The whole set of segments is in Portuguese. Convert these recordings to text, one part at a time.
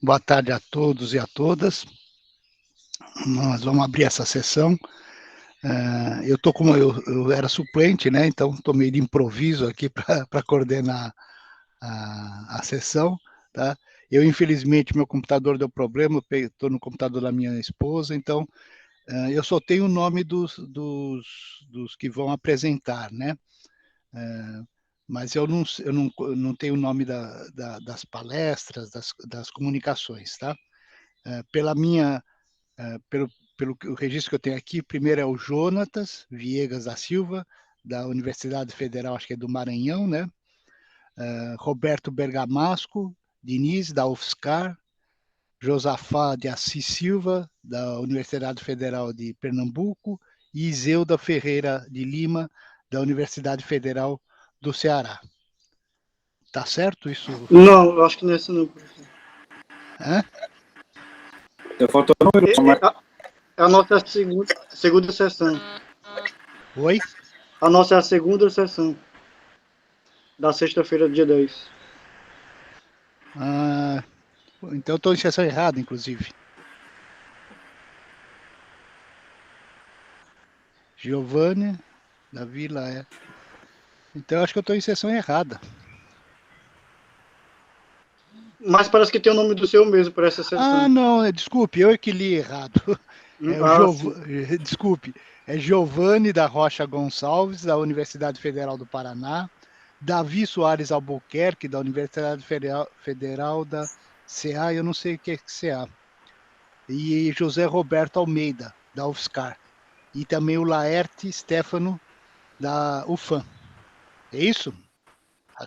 Boa tarde a todos e a todas. Nós vamos abrir essa sessão. Eu estou como eu era suplente, né? Então estou meio de improviso aqui para coordenar a sessão, tá? Infelizmente, meu computador deu problema, estou no computador da minha esposa, então eu só tenho o nome dos que vão apresentar, né? Mas eu não tenho o nome das palestras, das comunicações, tá? Pela minha pelo o registro que eu tenho aqui, primeiro é o Jonatas Viegas da Silva, da Universidade Federal, acho que é do Maranhão, né? Roberto Bergamasco Diniz, da UFSCar, Josafá de Assis Silva, da Universidade Federal de Pernambuco, e Iseuda Ferreira de Lima, da Universidade Federal do Ceará. Tá certo isso? Não, eu acho que não é essa não, professor. Hã? Faltou um número, mas... É a nossa segunda sessão. Oi? A nossa é a segunda sessão. Da sexta-feira, dia 10. Então eu estou em sessão errada, inclusive. Giovanni, da Vila, é. Então eu acho que eu estou em sessão errada. Mas parece que tem o nome do seu mesmo para essa sessão. Não, desculpe, eu é que li errado. Sim. Desculpe, é Giovanni da Rocha Gonçalves, da Universidade Federal do Paraná, Davi Soares Albuquerque, da Universidade Federal da CA, eu não sei o que é CA, e José Roberto Almeida, da UFSCar, e também o Laerte Stefano, da UFAM. É isso?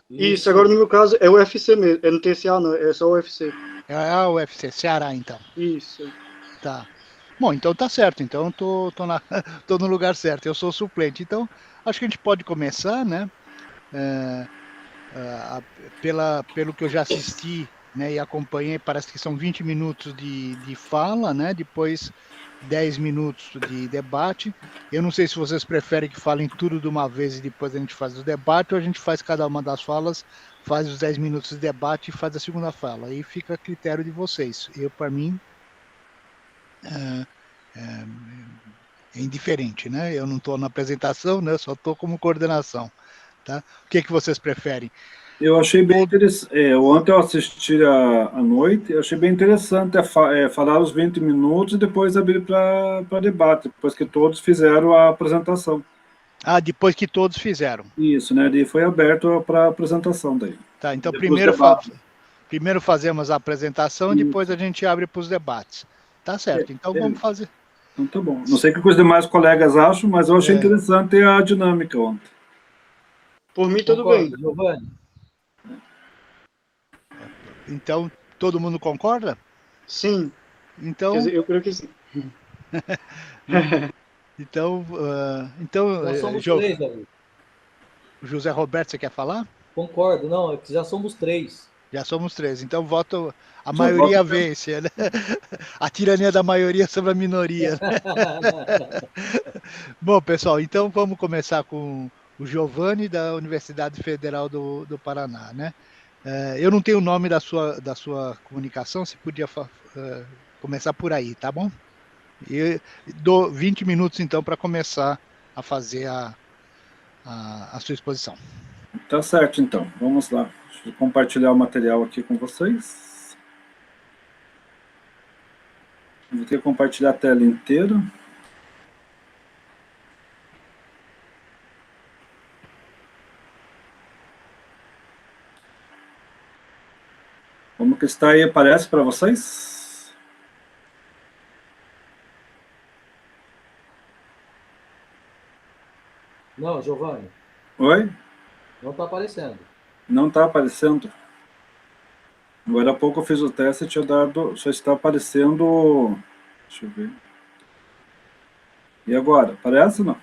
Isso, agora no meu caso é o UFC mesmo. É no TCA não, é só o UFC. É a UFC, Ceará, então. Isso. Tá. Bom, então tá certo. Então tô no lugar certo. Eu sou suplente. Então, acho que a gente pode começar, né? É, pelo que eu já assisti, né, e acompanhei, parece que são 20 minutos de fala, né? Depois 10 minutos de debate. Eu não sei se vocês preferem que falem tudo de uma vez e depois a gente faz o debate, ou a gente faz cada uma das falas, faz os 10 minutos de debate e faz a segunda fala. Aí fica a critério de vocês. Para mim, é indiferente, né? Eu não estou na apresentação, né? Eu só estou como coordenação, tá? O que vocês preferem? Eu achei bem interessante. Ontem eu assisti à noite, eu achei bem interessante falar os 20 minutos e depois abrir para debate, depois que todos fizeram a apresentação. Depois que todos fizeram. Isso, né? Daí foi aberto para apresentação daí. Tá, então Primeiro fazemos a apresentação e depois a gente abre para os debates. Tá certo, então vamos fazer. Então tá bom. Não sei o que os demais colegas acham, mas eu achei interessante a dinâmica ontem. Por mim, tudo bem. Giovanni. Então, todo mundo concorda? Sim. Então, quer dizer, eu creio que sim. então, Já somos três, Davi. José Roberto, você quer falar? Concordo, não, é que já somos três. Já somos três, então voto, a maioria vence, né? A tirania da maioria sobre a minoria. Bom, pessoal, então vamos começar com o Giovanni, da Universidade Federal do Paraná, né? Eu não tenho o nome da sua comunicação, se podia começar por aí, tá bom? E dou 20 minutos, então, para começar a fazer a sua exposição. Tá certo, então. Vamos lá. Deixa eu compartilhar o material aqui com vocês. Vou ter que compartilhar a tela inteira. Como que está aí? Aparece para vocês? Não, Giovanni. Oi? Não está aparecendo. Não está aparecendo. Agora há pouco eu fiz o teste e tinha dado. Só está aparecendo. Deixa eu ver. E agora? Aparece ou não?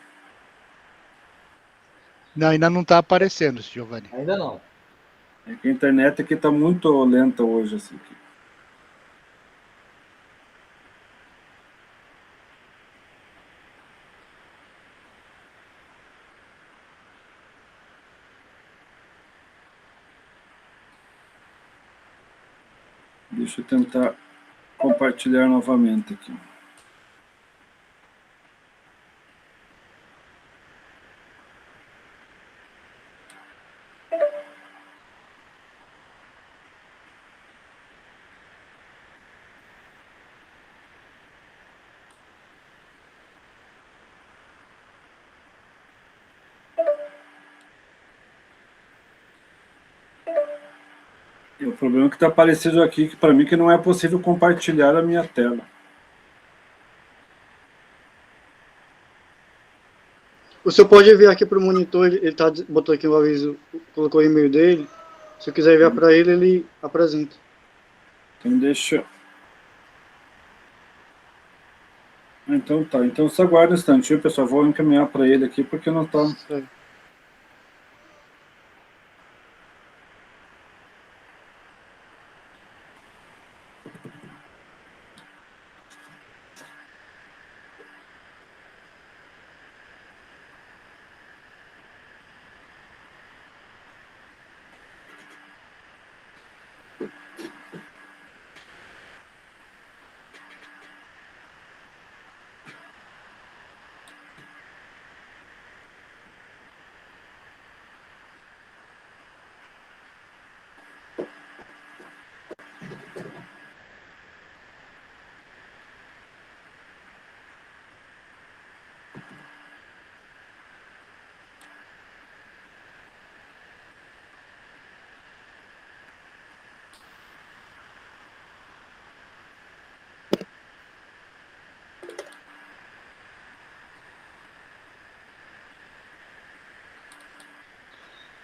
Não, ainda não está aparecendo, Giovanni. Ainda não. É que a internet aqui está muito lenta hoje. Assim. Deixa eu tentar compartilhar novamente aqui. E o problema é que está aparecendo aqui, que para mim que não é possível compartilhar a minha tela. O senhor pode enviar aqui para o monitor, ele botou aqui o aviso, colocou o e-mail dele. Se eu quiser enviar para ele, ele apresenta. Então deixa... Então tá, então só aguarda um instantinho, pessoal, vou encaminhar para ele aqui, porque não está...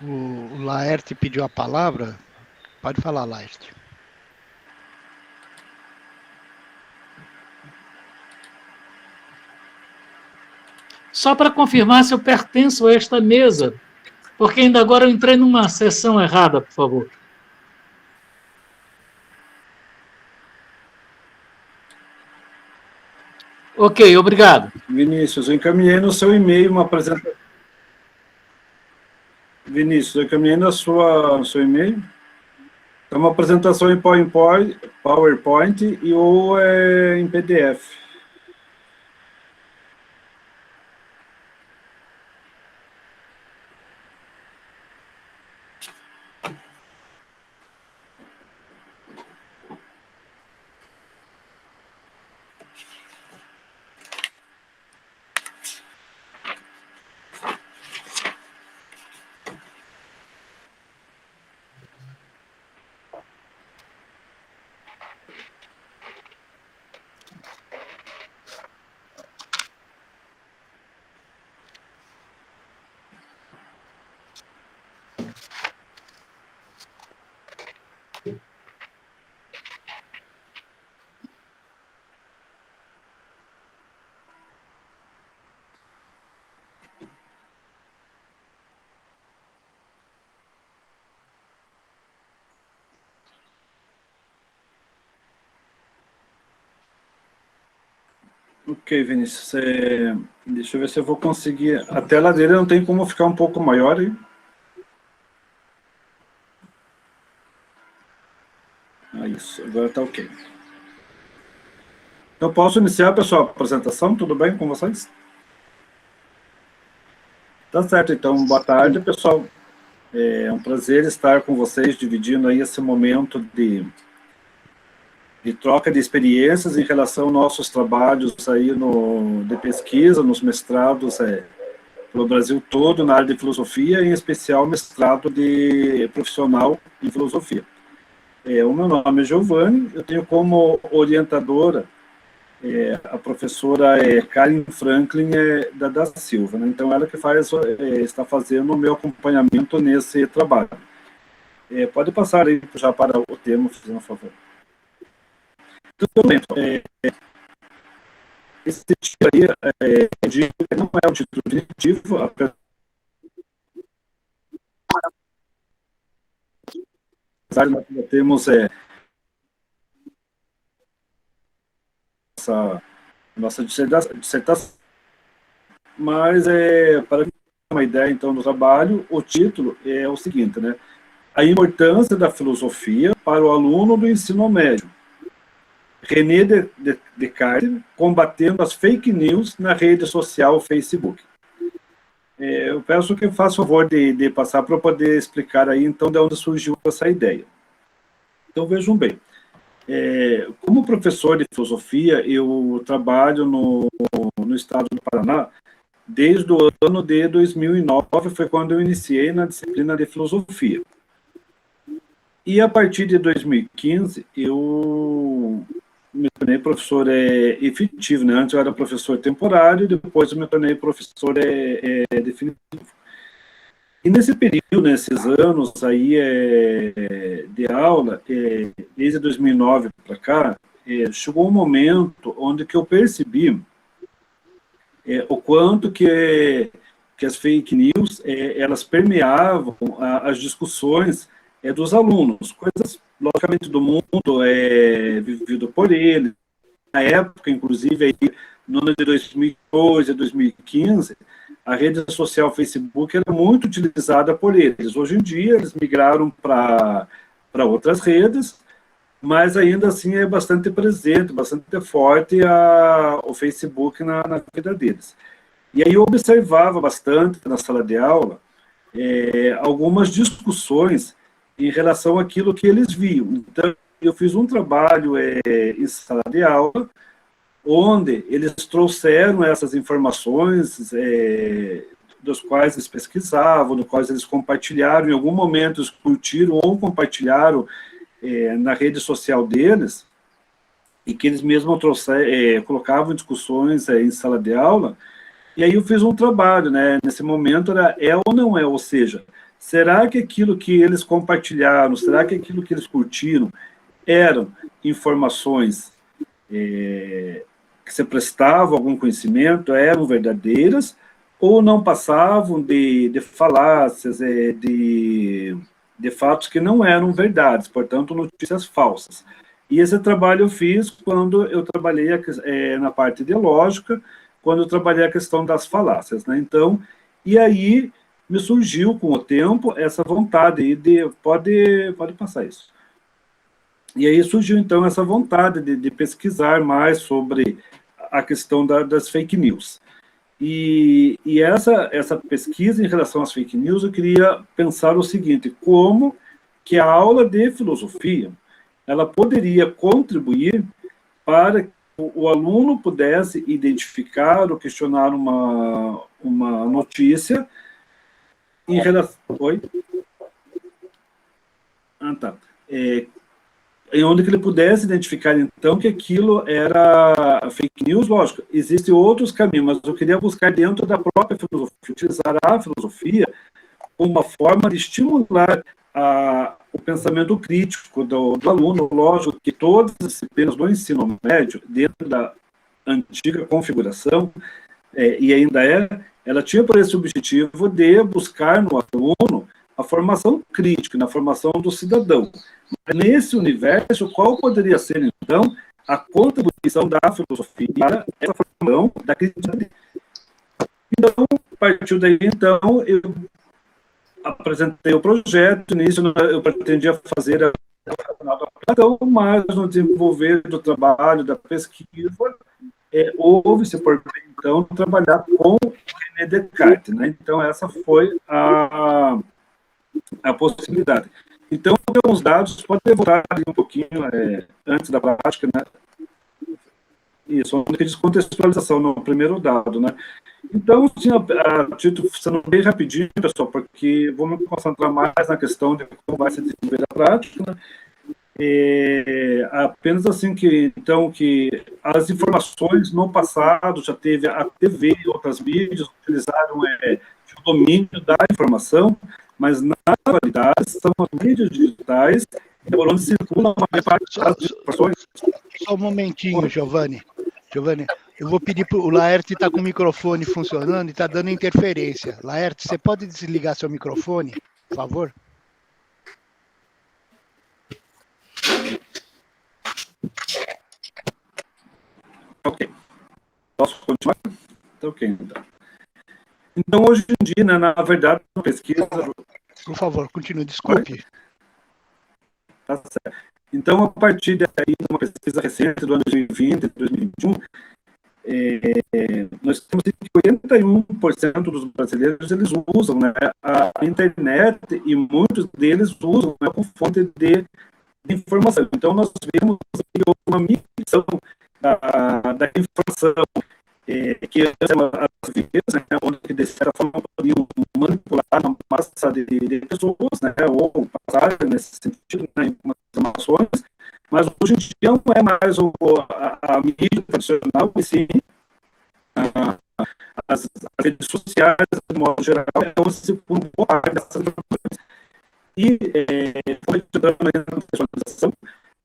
O Laerte pediu a palavra. Pode falar, Laerte. Só para confirmar se eu pertenço a esta mesa, porque ainda agora eu entrei numa sessão errada, por favor. Ok, obrigado. Vinícius, eu encaminhei no seu e-mail uma apresentação. Vinícius, eu encaminhei no seu e-mail. É uma apresentação em PowerPoint e ou em PDF. Ok, Vinícius. Deixa eu ver se eu vou conseguir. A tela dele não tem como ficar um pouco maior, hein? Isso, agora está ok. Eu posso iniciar, pessoal, a apresentação? Tudo bem com vocês? Tá certo, então, boa tarde, pessoal. É um prazer estar com vocês, dividindo aí esse momento de troca de experiências em relação aos nossos trabalhos aí de pesquisa, nos mestrados pelo Brasil todo, na área de filosofia, em especial mestrado de profissional em filosofia. O meu nome é Giovanni, eu tenho como orientadora a professora Karen Franklin da Silva, né? Então ela que está fazendo o meu acompanhamento nesse trabalho. Pode passar aí já para o tema, por favor. Esse título aí, não é o título definitivo, apesar de nós temos nossa dissertação, mas para ter uma ideia, então, do trabalho, o título é o seguinte, né? A importância da filosofia para o aluno do ensino médio. René Descartes, combatendo as fake news na rede social Facebook. Eu peço que faça o favor de passar para eu poder explicar aí, então, de onde surgiu essa ideia. Então, vejam bem. Como professor de filosofia, eu trabalho no estado do Paraná desde o ano de 2009, foi quando eu iniciei na disciplina de filosofia. E a partir de 2015, eu me tornei professor efetivo, né? Antes eu era professor temporário, depois eu me tornei professor definitivo. E nesse período, nesses anos aí de aula, desde 2009 para cá, chegou um momento onde que eu percebi o quanto que as fake news, elas permeavam as discussões dos alunos, coisas, logicamente, do mundo vivido por eles. Na época, inclusive, aí, no ano de 2012 a 2015, a rede social Facebook era muito utilizada por eles. Hoje em dia, eles migraram para outras redes, mas ainda assim é bastante presente, bastante forte o Facebook na vida deles. E aí eu observava bastante na sala de aula algumas discussões em relação àquilo que eles viam. Então, eu fiz um trabalho em sala de aula, onde eles trouxeram essas informações dos quais eles pesquisavam, dos quais eles compartilharam, em algum momento eles curtiram ou compartilharam na rede social deles, e que eles mesmos colocavam discussões em sala de aula. E aí eu fiz um trabalho, né? Nesse momento era ou não é, ou seja, será que aquilo que eles compartilharam, será que aquilo que eles curtiram eram informações que se prestavam algum conhecimento, eram verdadeiras, ou não passavam de falácias, de fatos que não eram verdades, portanto, notícias falsas. E esse trabalho eu fiz quando eu trabalhei na parte ideológica, quando eu trabalhei a questão das falácias, né? Então, e aí me surgiu com o tempo essa vontade pode passar isso. E aí surgiu então essa vontade de pesquisar mais sobre a questão das fake news. E essa pesquisa em relação às fake news, eu queria pensar o seguinte: como que a aula de filosofia ela poderia contribuir para que o aluno pudesse identificar ou questionar uma notícia em relação... Oi? Ah, tá. Em onde que ele pudesse identificar, então, que aquilo era fake news. Lógico, existem outros caminhos, mas eu queria buscar dentro da própria filosofia, utilizar a filosofia como uma forma de estimular o pensamento crítico do aluno. Lógico que todas as disciplinas do ensino médio, dentro da antiga configuração, e ainda ela tinha por esse objetivo de buscar no aluno a formação crítica, na formação do cidadão. Mas nesse universo, qual poderia ser, então, a contribuição da filosofia para essa formação da crítica? Então, a partir daí, então, eu apresentei o projeto. Nisso eu pretendia fazer a aplicação, mas no desenvolver do trabalho, da pesquisa, houve-se, por então, trabalhar com o René Descartes, né? Então, essa foi a possibilidade. Então, alguns dados, pode voltar um pouquinho antes da prática, né? Isso, uma descontextualização no primeiro dado, né? Então, título, sendo bem rapidinho, pessoal, porque vou me concentrar mais na questão de como vai se desenvolver a prática, né? Apenas assim que as informações no passado já teve a TV e outras mídias utilizaram o domínio da informação, mas na atualidade são as mídias digitais onde circulam a maior parte das informações. Só um momentinho, Giovanni. Eu vou pedir para o Laerte estar com o microfone funcionando e está dando interferência. Laerte, você pode desligar seu microfone, por favor? Ok. Posso continuar? Ok, então. Então, hoje em dia, né, na verdade, a pesquisa Por favor, continue, desculpe. Tá certo. Então, a partir daí, de uma pesquisa recente do ano 2020 e 2021, nós temos que 81% dos brasileiros eles usam, né, a internet, e muitos deles usam, né, como fonte de informação. Então, nós vemos uma migração da informação, que às vezes, né, onde de certa forma podiam manipular uma massa de pessoas, né, ou passar nesse sentido, né, informações, mas hoje em dia não é mais a mídia tradicional, e sim as redes sociais, de modo geral, é onde se põe boa parte dessas informações. E foi dando a contextualização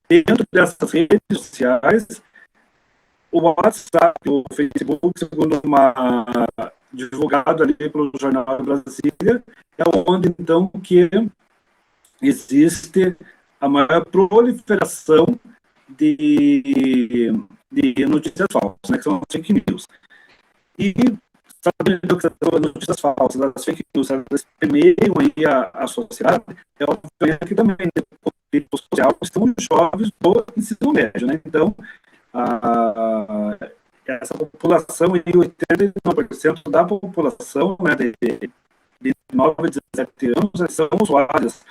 dentro dessas redes sociais. O WhatsApp, o Facebook, segundo uma divulgado ali pelo Jornal de Brasília, é onde, então, que existe a maior proliferação de notícias falsas, né, que são as fake news. E, sabendo que são notícias falsas, as fake news, elas permeiam aí a sociedade, é obviamente que também, no social, estão jovens do ensino médio, né? Então, essa população, 89% da população, né, de 9 a 17 anos, são usuários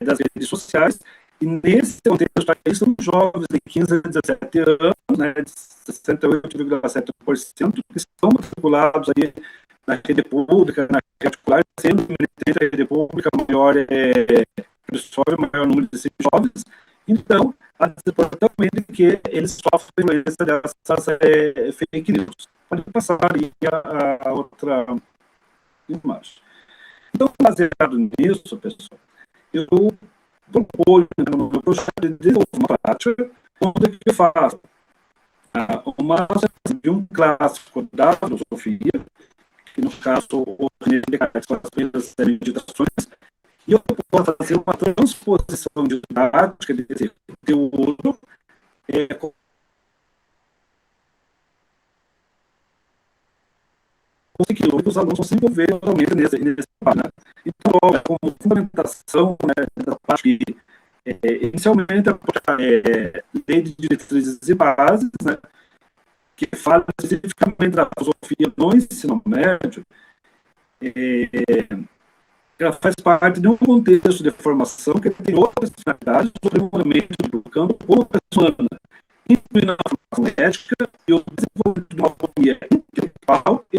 das redes sociais, e nesse contexto aí são jovens de 15 a 17 anos, né, de 68,7%, que estão matriculados aí na rede pública, na rede particular, sendo que a rede pública maior absorve o maior número desses jovens. Então, também que eles sofrem dessas fake news. Pode passar aí a outra imagem. Então, baseado nisso, pessoal, eu proponho no meu projeto de desenvolver uma prática onde eu faço uma de um clássico da filosofia, que no caso o René Descartes são as primeiras meditações, e eu posso fazer uma transposição didática desse conteúdo conseguindo que os alunos vão se envolver realmente nesse trabalho. Né? Então, como fundamentação, né, da parte que, inicialmente, a lei de diretrizes e bases, né, que fala especificamente da filosofia no ensino médio, ela faz parte de um contexto de formação que tem outras finalidades, o aprimoramento do campo como pessoa humana, incluindo a formação ética e o desenvolvimento de uma autonomia intelectual e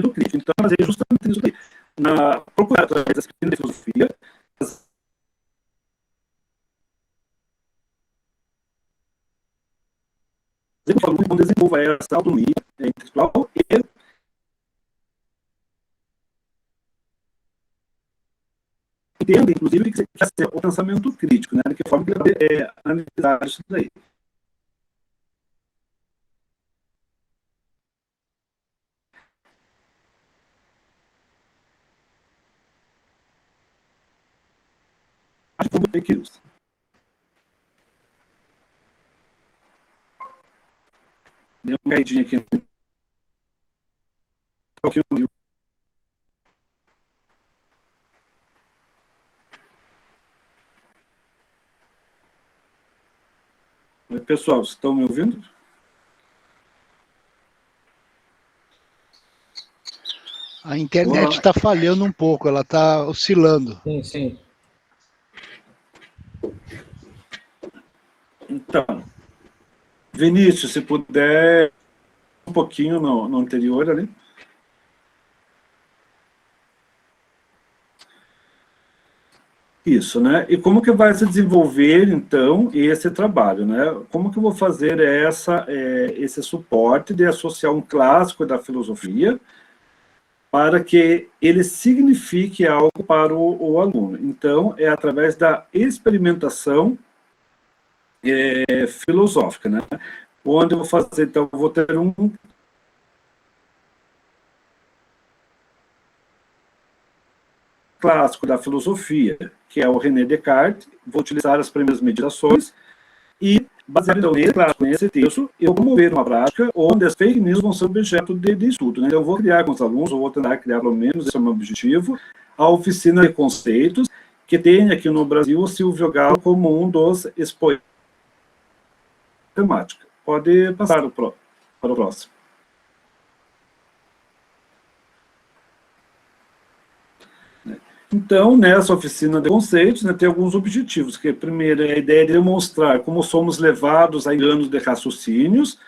do crítico. Então, mas é justamente isso aqui. Na procurar através da disciplina de filosofia, os alunos vão desenvolver essa autonomia intelectual e entende, inclusive, que é o pensamento crítico, né? De que forma que ele analisar isso daí. Fake news. Deu uma caidinha aqui. Pessoal, estão me ouvindo? A internet está falhando um pouco, ela está oscilando. Sim, sim. Então, Vinícius, se puder um pouquinho no anterior ali. Isso, né? E como que vai se desenvolver, então, esse trabalho, né? Como que eu vou fazer esse suporte de associar um clássico da filosofia para que ele signifique algo para o aluno? Então, é através da experimentação filosófica, né? Onde eu vou fazer, então, eu vou ter um clássico da filosofia, que é o René Descartes, vou utilizar as primeiras meditações, e baseado nesse texto, eu vou promover uma prática onde as fake news vão ser objeto de estudo. Né? Então, eu vou criar com os alunos, eu vou tentar criar, pelo menos, esse é o meu objetivo, a oficina de conceitos, que tem aqui no Brasil o Silvio Galo como um dos expoentes da temática. Pode passar para o próximo. Então, nessa oficina de conceitos, né, tem alguns objetivos, que primeiro é a ideia de demonstrar como somos levados a enganos de raciocínios,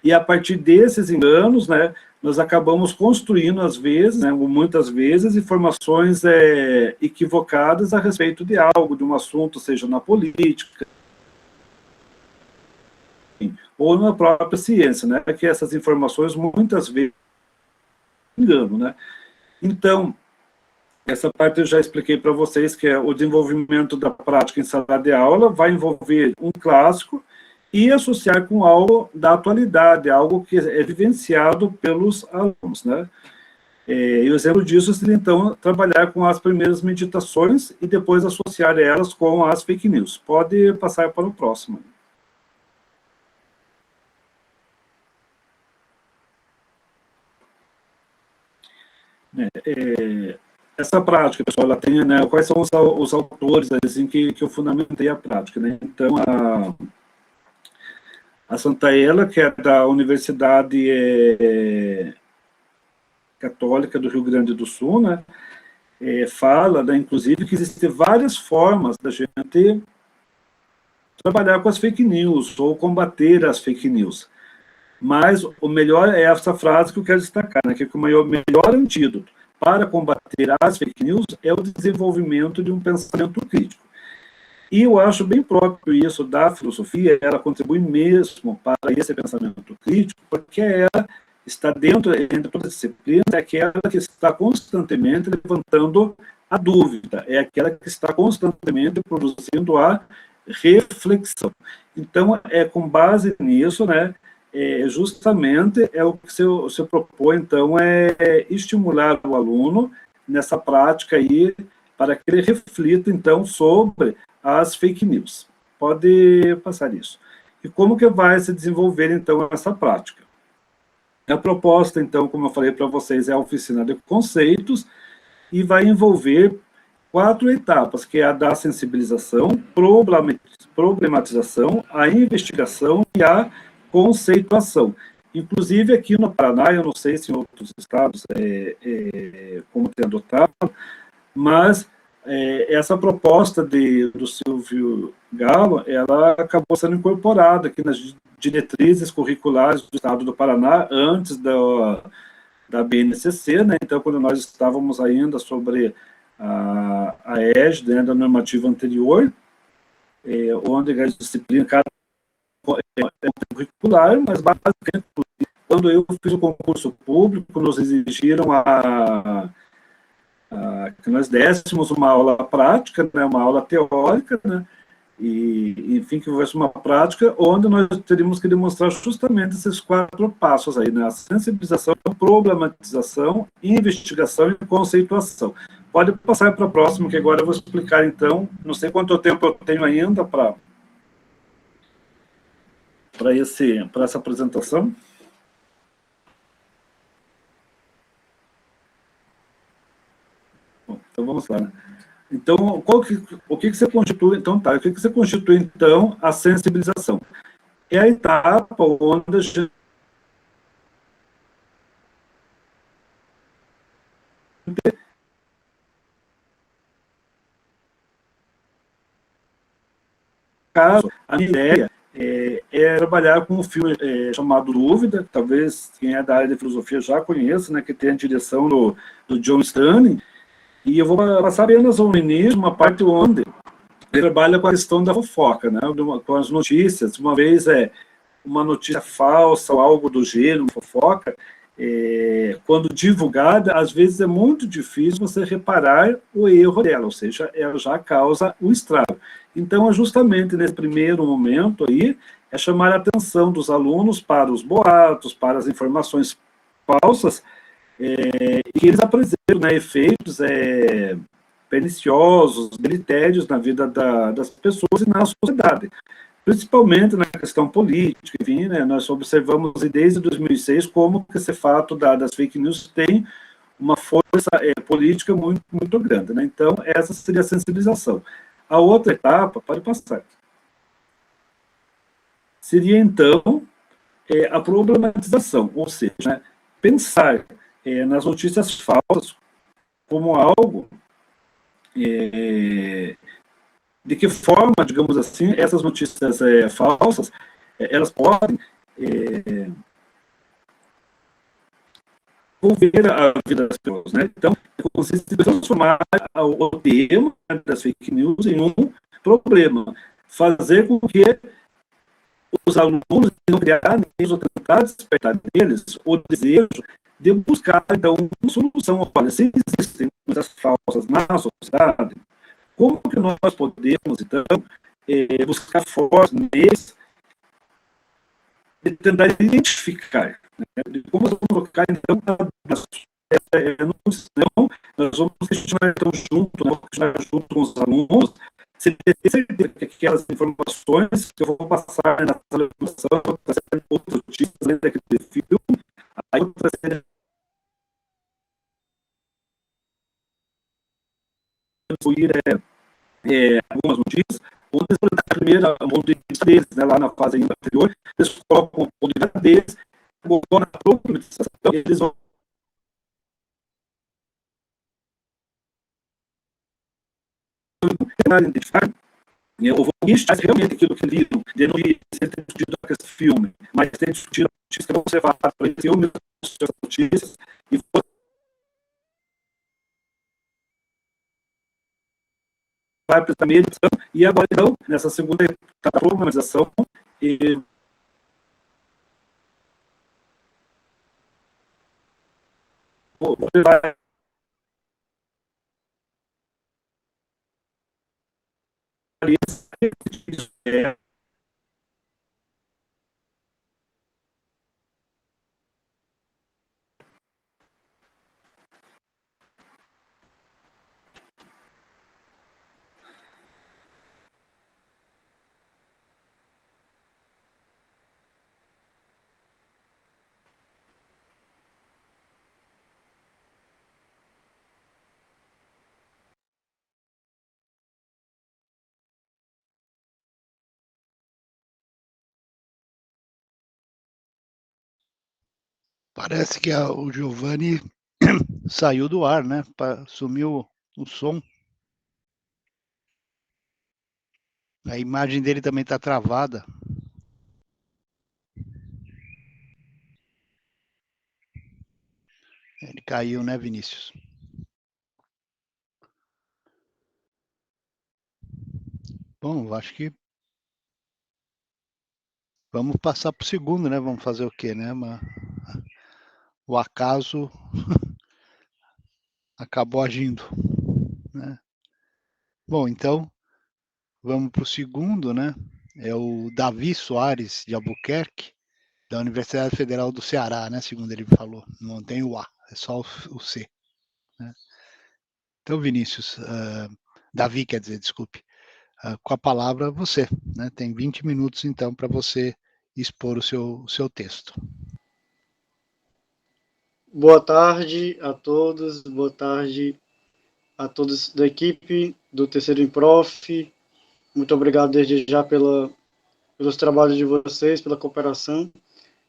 e a partir desses enganos, né, nós acabamos construindo, às vezes, né, muitas vezes, informações equivocadas a respeito de algo, de um assunto, seja na política, ou na própria ciência, né, que essas informações muitas vezes engano, né. Então, essa parte eu já expliquei para vocês, que é o desenvolvimento da prática em sala de aula, vai envolver um clássico e associar com algo da atualidade, algo que é vivenciado pelos alunos, né? E o exemplo disso seria, então, trabalhar com as primeiras meditações e depois associar elas com as fake news. Pode passar para o próximo. Essa prática, pessoal, ela tem, né, quais são os autores assim, que eu fundamentei a prática, né? Então, a Santaella, que é da Universidade Católica do Rio Grande do Sul, né, fala, né, inclusive, que existem várias formas da gente trabalhar com as fake news, ou combater as fake news. Mas o melhor é essa frase que eu quero destacar, né, que o melhor antídoto para combater as fake news é o desenvolvimento de um pensamento crítico. E eu acho bem próprio isso da filosofia, ela contribui mesmo para esse pensamento crítico, porque ela está dentro de todas as disciplinas, é aquela que está constantemente levantando a dúvida, é aquela que está constantemente produzindo a reflexão. Então, com base nisso, né, justamente o que se propõe, então, é estimular o aluno nessa prática aí, para que ele reflita, então, sobre as fake news. Pode passar isso. E como que vai se desenvolver, então, essa prática? A proposta, então, como eu falei para vocês, é a oficina de conceitos, e vai envolver 4 etapas, que é a da sensibilização, problematização, a investigação e a conceituação. Inclusive, aqui no Paraná, eu não sei se em outros estados como tem adotado, mas essa proposta do Silvio Galo, ela acabou sendo incorporada aqui nas diretrizes curriculares do estado do Paraná, antes da BNCC, né? Então, quando nós estávamos ainda sobre a égide, né, da normativa anterior, onde a disciplina, curricular, mas basicamente, quando eu fiz o concurso público, nos exigiram que nós dessemos uma aula prática, né, uma aula teórica, né, e, enfim, que houvesse uma prática onde nós teríamos que demonstrar justamente esses 4 passos aí, né, a sensibilização, problematização, investigação e conceituação. Pode passar para o próximo, que agora eu vou explicar, então, não sei quanto tempo eu tenho ainda para essa apresentação. Bom, então vamos lá, né? Então, o que você constitui, então, tá, o que você constitui, então, a sensibilização? É a etapa onde a gente caso, a minha ideia é trabalhar com um filme chamado Dúvida, talvez quem é da área de filosofia já conheça, né, que tem a direção do John Stanley, e eu vou passar apenas no início, uma parte onde ele trabalha com a questão da fofoca, né, com as notícias. Uma vez uma notícia falsa ou algo do gênero, fofoca, quando divulgada, às vezes é muito difícil você reparar o erro dela, ou seja, ela já causa o estrago. Então, é justamente nesse primeiro momento aí, é chamar a atenção dos alunos para os boatos, para as informações falsas, e que eles apresentam, né, efeitos perniciosos, deletérios na vida das pessoas e na sociedade. principalmente na questão política, enfim, né, nós observamos desde 2006 como que esse fato das fake news tem uma força política muito, muito grande, né? Então, essa seria a sensibilização. A outra etapa, pode passar, seria, então, a problematização, ou seja, né, pensar nas notícias falsas como algo de que forma, digamos assim, essas notícias falsas, elas podem envolver a vida das pessoas, né? Então, consiste em transformar o tema das fake news em um problema, fazer com que os alunos não criarem ou tentar despertar neles o desejo de buscar, então, uma solução. Olha, se existem coisas falsas na sociedade, como que nós podemos, então, buscar formas neles de tentar identificar, né? De como nós vamos colocar, então, nós vamos questionar, então, junto com os alunos, se tem certeza que aquelas informações que eu vou passar na televisão, outras notícias, além daquele filme, aí outra série algumas notícias, onde a primeira ponto de vista deles, né, lá na fase ainda anterior, eles colocam o ponto de vista deles, agora na problematização, eles vão tentar identificar ou vão questionar realmente aquilo que liram, de não ter discutido aquele filme, mas ter discutido a notícia que vão ser faladas para esse filme, as notícias, e vai para a primeira edição, e agora, então, nessa segunda etapa da problematização, você vai Parece que o Giovanni saiu do ar, né? Sumiu o som. A imagem dele também está travada. Ele caiu, né, Vinícius? Bom, acho que vamos passar para o segundo, né? Vamos fazer o quê, né? O acaso acabou agindo, né? Bom, então vamos para o segundo, né? É o Davi Soares de Albuquerque, da Universidade Federal do Ceará, né? Segundo ele falou, não tem o A, é só o C, né? Então, Vinícius, Davi, quer dizer, desculpe, com a palavra você, né? Tem 20 minutos, então, para você expor o seu texto. Boa tarde a todos, boa tarde a todos da equipe do Terceiro Improf. Muito obrigado desde já pelos trabalhos de vocês, pela cooperação,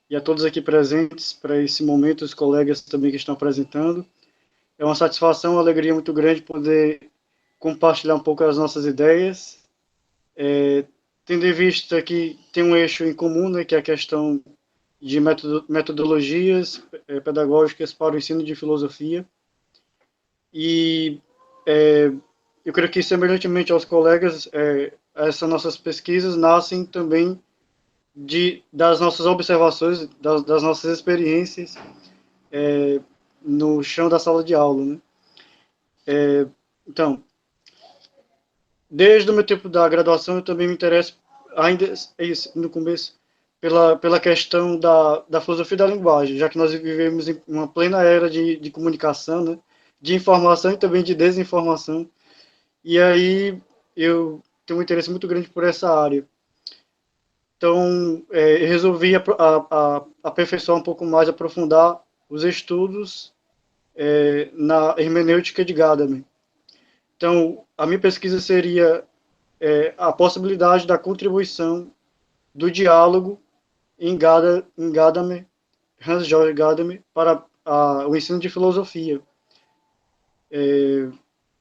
e a todos aqui presentes para esse momento, os colegas também que estão apresentando. É uma satisfação, uma alegria muito grande poder compartilhar um pouco as nossas ideias, tendo em vista que tem um eixo em comum, né, que é a questão de metodologias pedagógicas para o ensino de filosofia. E eu creio que, semelhantemente aos colegas, essas nossas pesquisas nascem também das nossas observações, das nossas experiências no chão da sala de aula, né? Então, desde o meu tempo da graduação, eu também me interesso, ainda no começo, pela questão da filosofia da linguagem, já que nós vivemos em uma plena era de comunicação, né? De informação e também de desinformação. E aí eu tenho um interesse muito grande por essa área. Então, resolvi aperfeiçoar um pouco mais, aprofundar os estudos na hermenêutica de Gadamer. Então, a minha pesquisa seria a possibilidade da contribuição do diálogo em Gadamer, Hans-Georg Gadamer, para o ensino de filosofia.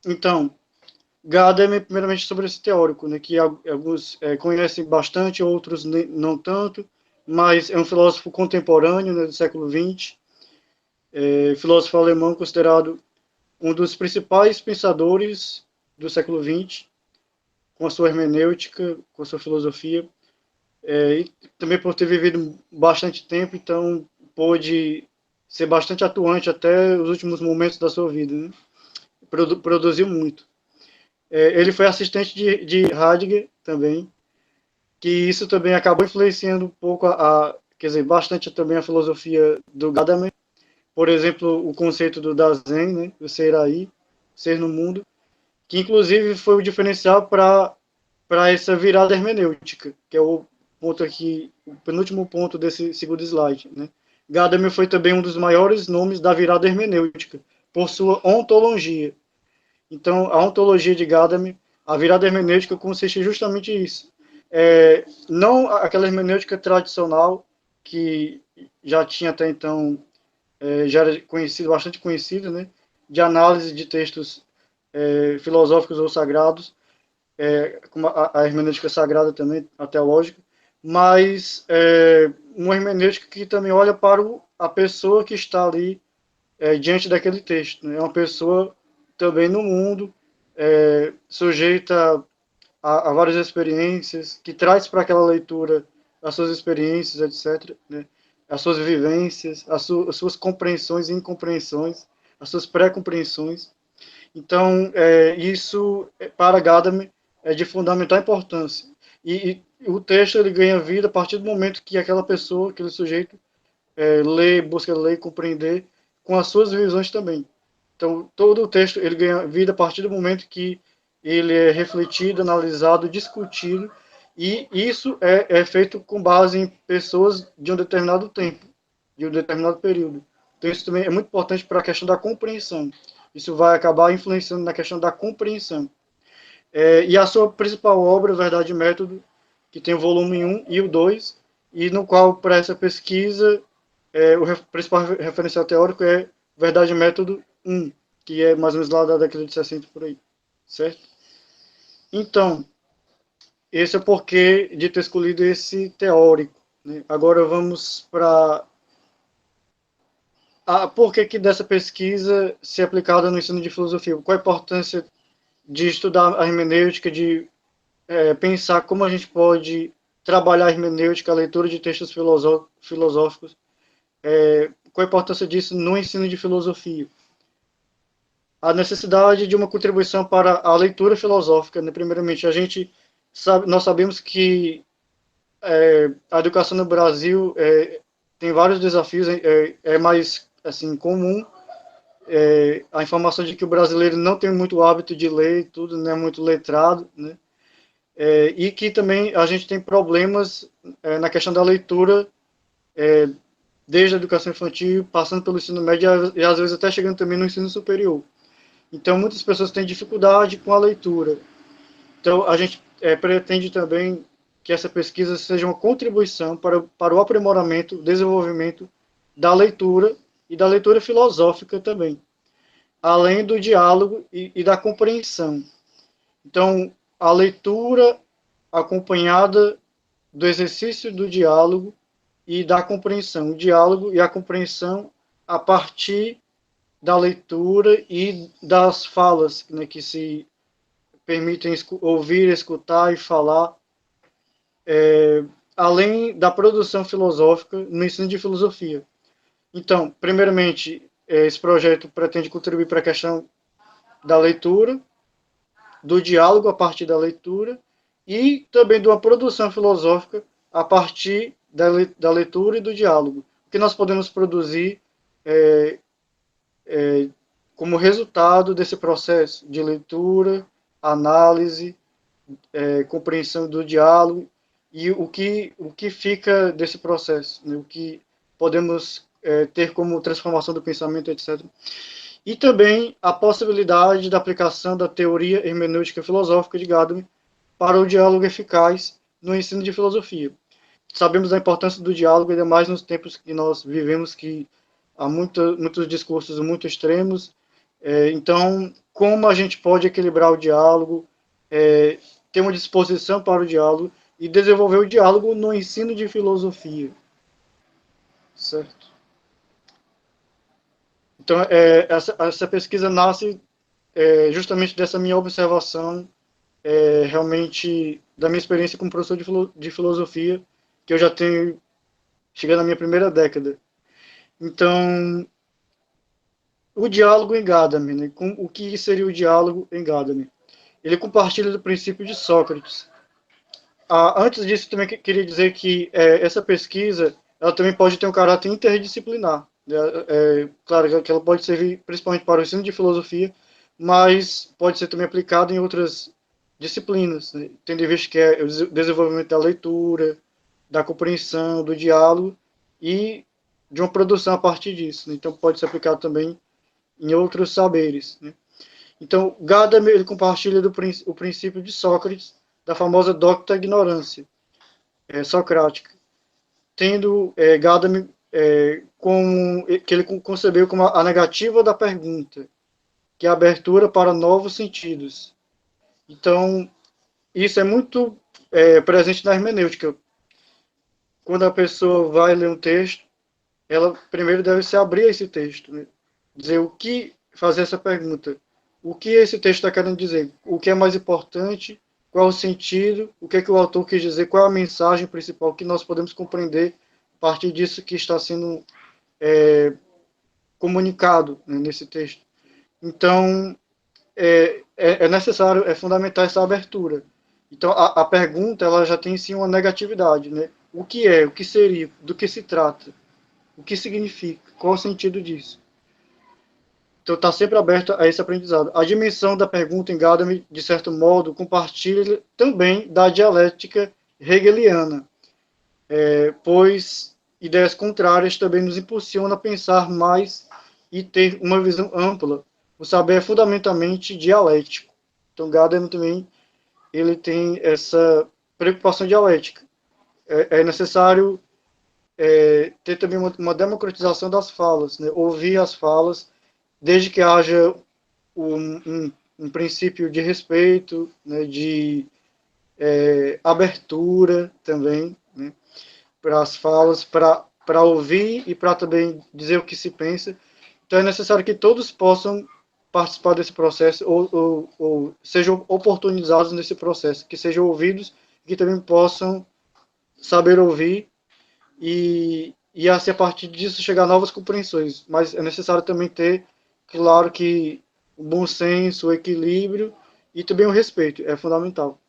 Então, Gadamer, primeiramente sobre esse teórico, né, que alguns conhecem bastante, outros não tanto, mas é um filósofo contemporâneo, né, do século XX, filósofo alemão considerado um dos principais pensadores do século XX, com a sua hermenêutica, com a sua filosofia, e também por ter vivido bastante tempo, então pôde ser bastante atuante até os últimos momentos da sua vida, né? Produziu muito. Ele foi assistente de Heidegger também, que isso também acabou influenciando um pouco quer dizer, bastante também a filosofia do Gadamer. Por exemplo, o conceito do Dasein, né, o ser aí, ser no mundo, que inclusive foi o diferencial para essa virada hermenêutica, que é o ponto aqui, o penúltimo ponto desse segundo slide, né? Gadamer foi também um dos maiores nomes da virada hermenêutica, por sua ontologia. Então, a ontologia de Gadamer, a virada hermenêutica consiste justamente nisso. Não aquela hermenêutica tradicional que já tinha até então, já era bastante conhecida, né, de análise de textos filosóficos ou sagrados, como a hermenêutica sagrada também, a teológica, mas uma hermenêutica que também olha para a pessoa que está ali diante daquele texto. Né? É uma pessoa também no mundo, sujeita a várias experiências, que traz para aquela leitura as suas experiências, etc., né? As suas vivências, as suas compreensões e incompreensões, as suas pré-compreensões. Então, isso, para Gadamer, é de fundamental importância. E o texto ele ganha vida a partir do momento que aquela pessoa, aquele sujeito, busca ler e compreender com as suas visões também. Então, todo o texto ele ganha vida a partir do momento que ele é refletido, analisado, discutido, e isso é feito com base em pessoas de um determinado tempo, de um determinado período. Então, isso também é muito importante para a questão da compreensão. Isso vai acabar influenciando na questão da compreensão. E a sua principal obra, Verdade e Método, que tem o volume 1 e o 2, e no qual, para essa pesquisa, o principal referencial teórico é Verdade e Método 1, que é mais ou menos lá da década de 60 por aí, certo? Então, esse é o porquê de ter escolhido esse teórico. Né? Agora vamos para porquê que dessa pesquisa ser aplicada no ensino de filosofia. Qual a importância de estudar a hermenêutica, de pensar como a gente pode trabalhar a hermenêutica, a leitura de textos filosóficos, qual a importância disso no ensino de filosofia. A necessidade de uma contribuição para a leitura filosófica, né? Primeiramente, nós sabemos que a educação no Brasil tem vários desafios, é mais assim comum a informação de que o brasileiro não tem muito hábito de ler, tudo, não é muito letrado, né? E que também a gente tem problemas na questão da leitura, desde a educação infantil, passando pelo ensino médio e às vezes até chegando também no ensino superior. Então, muitas pessoas têm dificuldade com a leitura. Então, a gente pretende também que essa pesquisa seja uma contribuição para o aprimoramento, desenvolvimento da leitura e da leitura filosófica também, além do diálogo e da compreensão. Então, a leitura acompanhada do exercício do diálogo e da compreensão. O diálogo e a compreensão a partir da leitura e das falas, né, que se permitem ouvir, escutar e falar, além da produção filosófica no ensino de filosofia. Então, primeiramente, esse projeto pretende contribuir para a questão da leitura, do diálogo a partir da leitura e também de uma produção filosófica a partir da leitura e do diálogo. O que nós podemos produzir como resultado desse processo de leitura, análise, compreensão do diálogo, e o que fica desse processo, né? O que podemos ter como transformação do pensamento, etc. E também a possibilidade da aplicação da teoria hermenêutica filosófica de Gadamer para o diálogo eficaz no ensino de filosofia. Sabemos da importância do diálogo, ainda mais nos tempos que nós vivemos, que há muitos discursos muito extremos. Então, como a gente pode equilibrar o diálogo, ter uma disposição para o diálogo e desenvolver o diálogo no ensino de filosofia. Certo? Então, essa pesquisa nasce justamente dessa minha observação, realmente da minha experiência como professor de filosofia, que eu já tenho chegando na minha primeira década. Então, o diálogo em Gadamer, né? O que seria o diálogo em Gadamer? Ele compartilha do princípio de Sócrates. Antes disso, também queria dizer que essa pesquisa ela também pode ter um caráter interdisciplinar. Claro que ela pode servir principalmente para o ensino de filosofia, mas pode ser também aplicada em outras disciplinas, né? Tendo em vista que é o desenvolvimento da leitura, da compreensão, do diálogo e de uma produção a partir disso, né? Então pode ser aplicado também em outros saberes, né? Então Gadamer ele compartilha o princípio de Sócrates, da famosa docta ignorância socrática, tendo Gadamer que ele concebeu como a negativa da pergunta, que é a abertura para novos sentidos. Então, isso é muito presente na hermenêutica. Quando a pessoa vai ler um texto, ela primeiro deve se abrir a esse texto, né? Dizer fazer essa pergunta. O que esse texto está querendo dizer? O que é mais importante? Qual o sentido? O que é que o autor quis dizer? Qual é a mensagem principal que nós podemos compreender a partir disso que está sendo comunicado, né, nesse texto? Então, é necessário, é fundamental essa abertura. Então, a pergunta, ela já tem, sim, uma negatividade, né? O que é? O que seria? Do que se trata? O que significa? Qual o sentido disso? Então, está sempre aberto a esse aprendizado. A dimensão da pergunta em Gadamer, de certo modo, compartilha também da dialética hegeliana, pois ideias contrárias também nos impulsionam a pensar mais e ter uma visão ampla. O saber é fundamentalmente dialético. Então, Gadamer também ele tem essa preocupação dialética. É necessário ter também uma democratização das falas, né? Ouvir as falas, desde que haja um princípio de respeito, né? De abertura também, né? Para as falas, para ouvir e para também dizer o que se pensa. Então é necessário que todos possam participar desse processo ou sejam oportunizados nesse processo, que sejam ouvidos, que também possam saber ouvir e assim, a partir disso chegar a novas compreensões. Mas é necessário também ter, claro, que o bom senso, o equilíbrio e também o respeito é fundamental.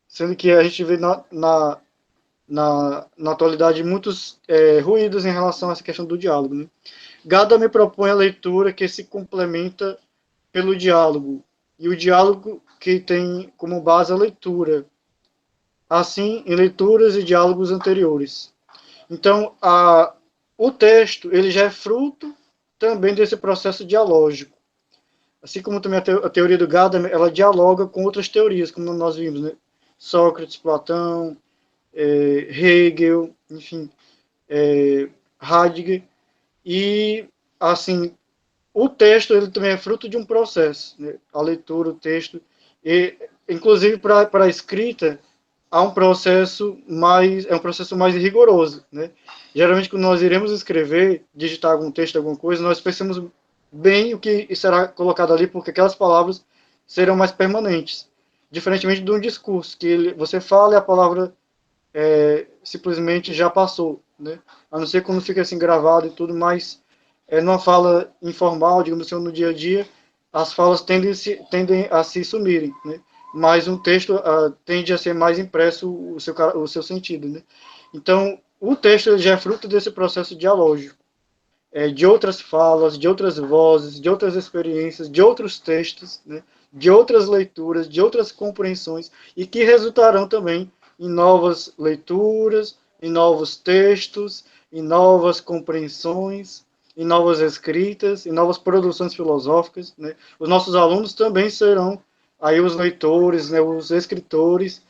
Sendo que a gente vê na atualidade muitos ruídos em relação a essa questão do diálogo, né? Gadamer propõe a leitura que se complementa pelo diálogo, e o diálogo que tem como base a leitura, assim em leituras e diálogos anteriores. Então, o texto ele já é fruto também desse processo dialógico. Assim como também a teoria do Gadamer, ela dialoga com outras teorias, como nós vimos, né? Sócrates, Platão, Hegel, enfim, Heidegger. E, assim, o texto ele também é fruto de um processo, né? A leitura, o texto, e inclusive para a escrita há um processo mais rigoroso, né? Geralmente quando nós iremos escrever, digitar algum texto, alguma coisa, nós pensamos bem o que será colocado ali, porque aquelas palavras serão mais permanentes, diferentemente de um discurso que você fala e a palavra simplesmente já passou, né? A não ser quando fica assim gravado e tudo, mas numa fala informal, digamos assim, no dia a dia, as falas tendem a se sumirem, né? Mas um texto tende a ser mais impresso o seu sentido, né? Então, o texto já é fruto desse processo dialógico, de outras falas, de outras vozes, de outras experiências, de outros textos, né? de outras leituras, de outras compreensões, e que resultarão também em novas leituras, em novos textos, em novas compreensões, em novas escritas, em novas produções filosóficas, né? Os nossos alunos também serão aí os leitores, né, os escritores,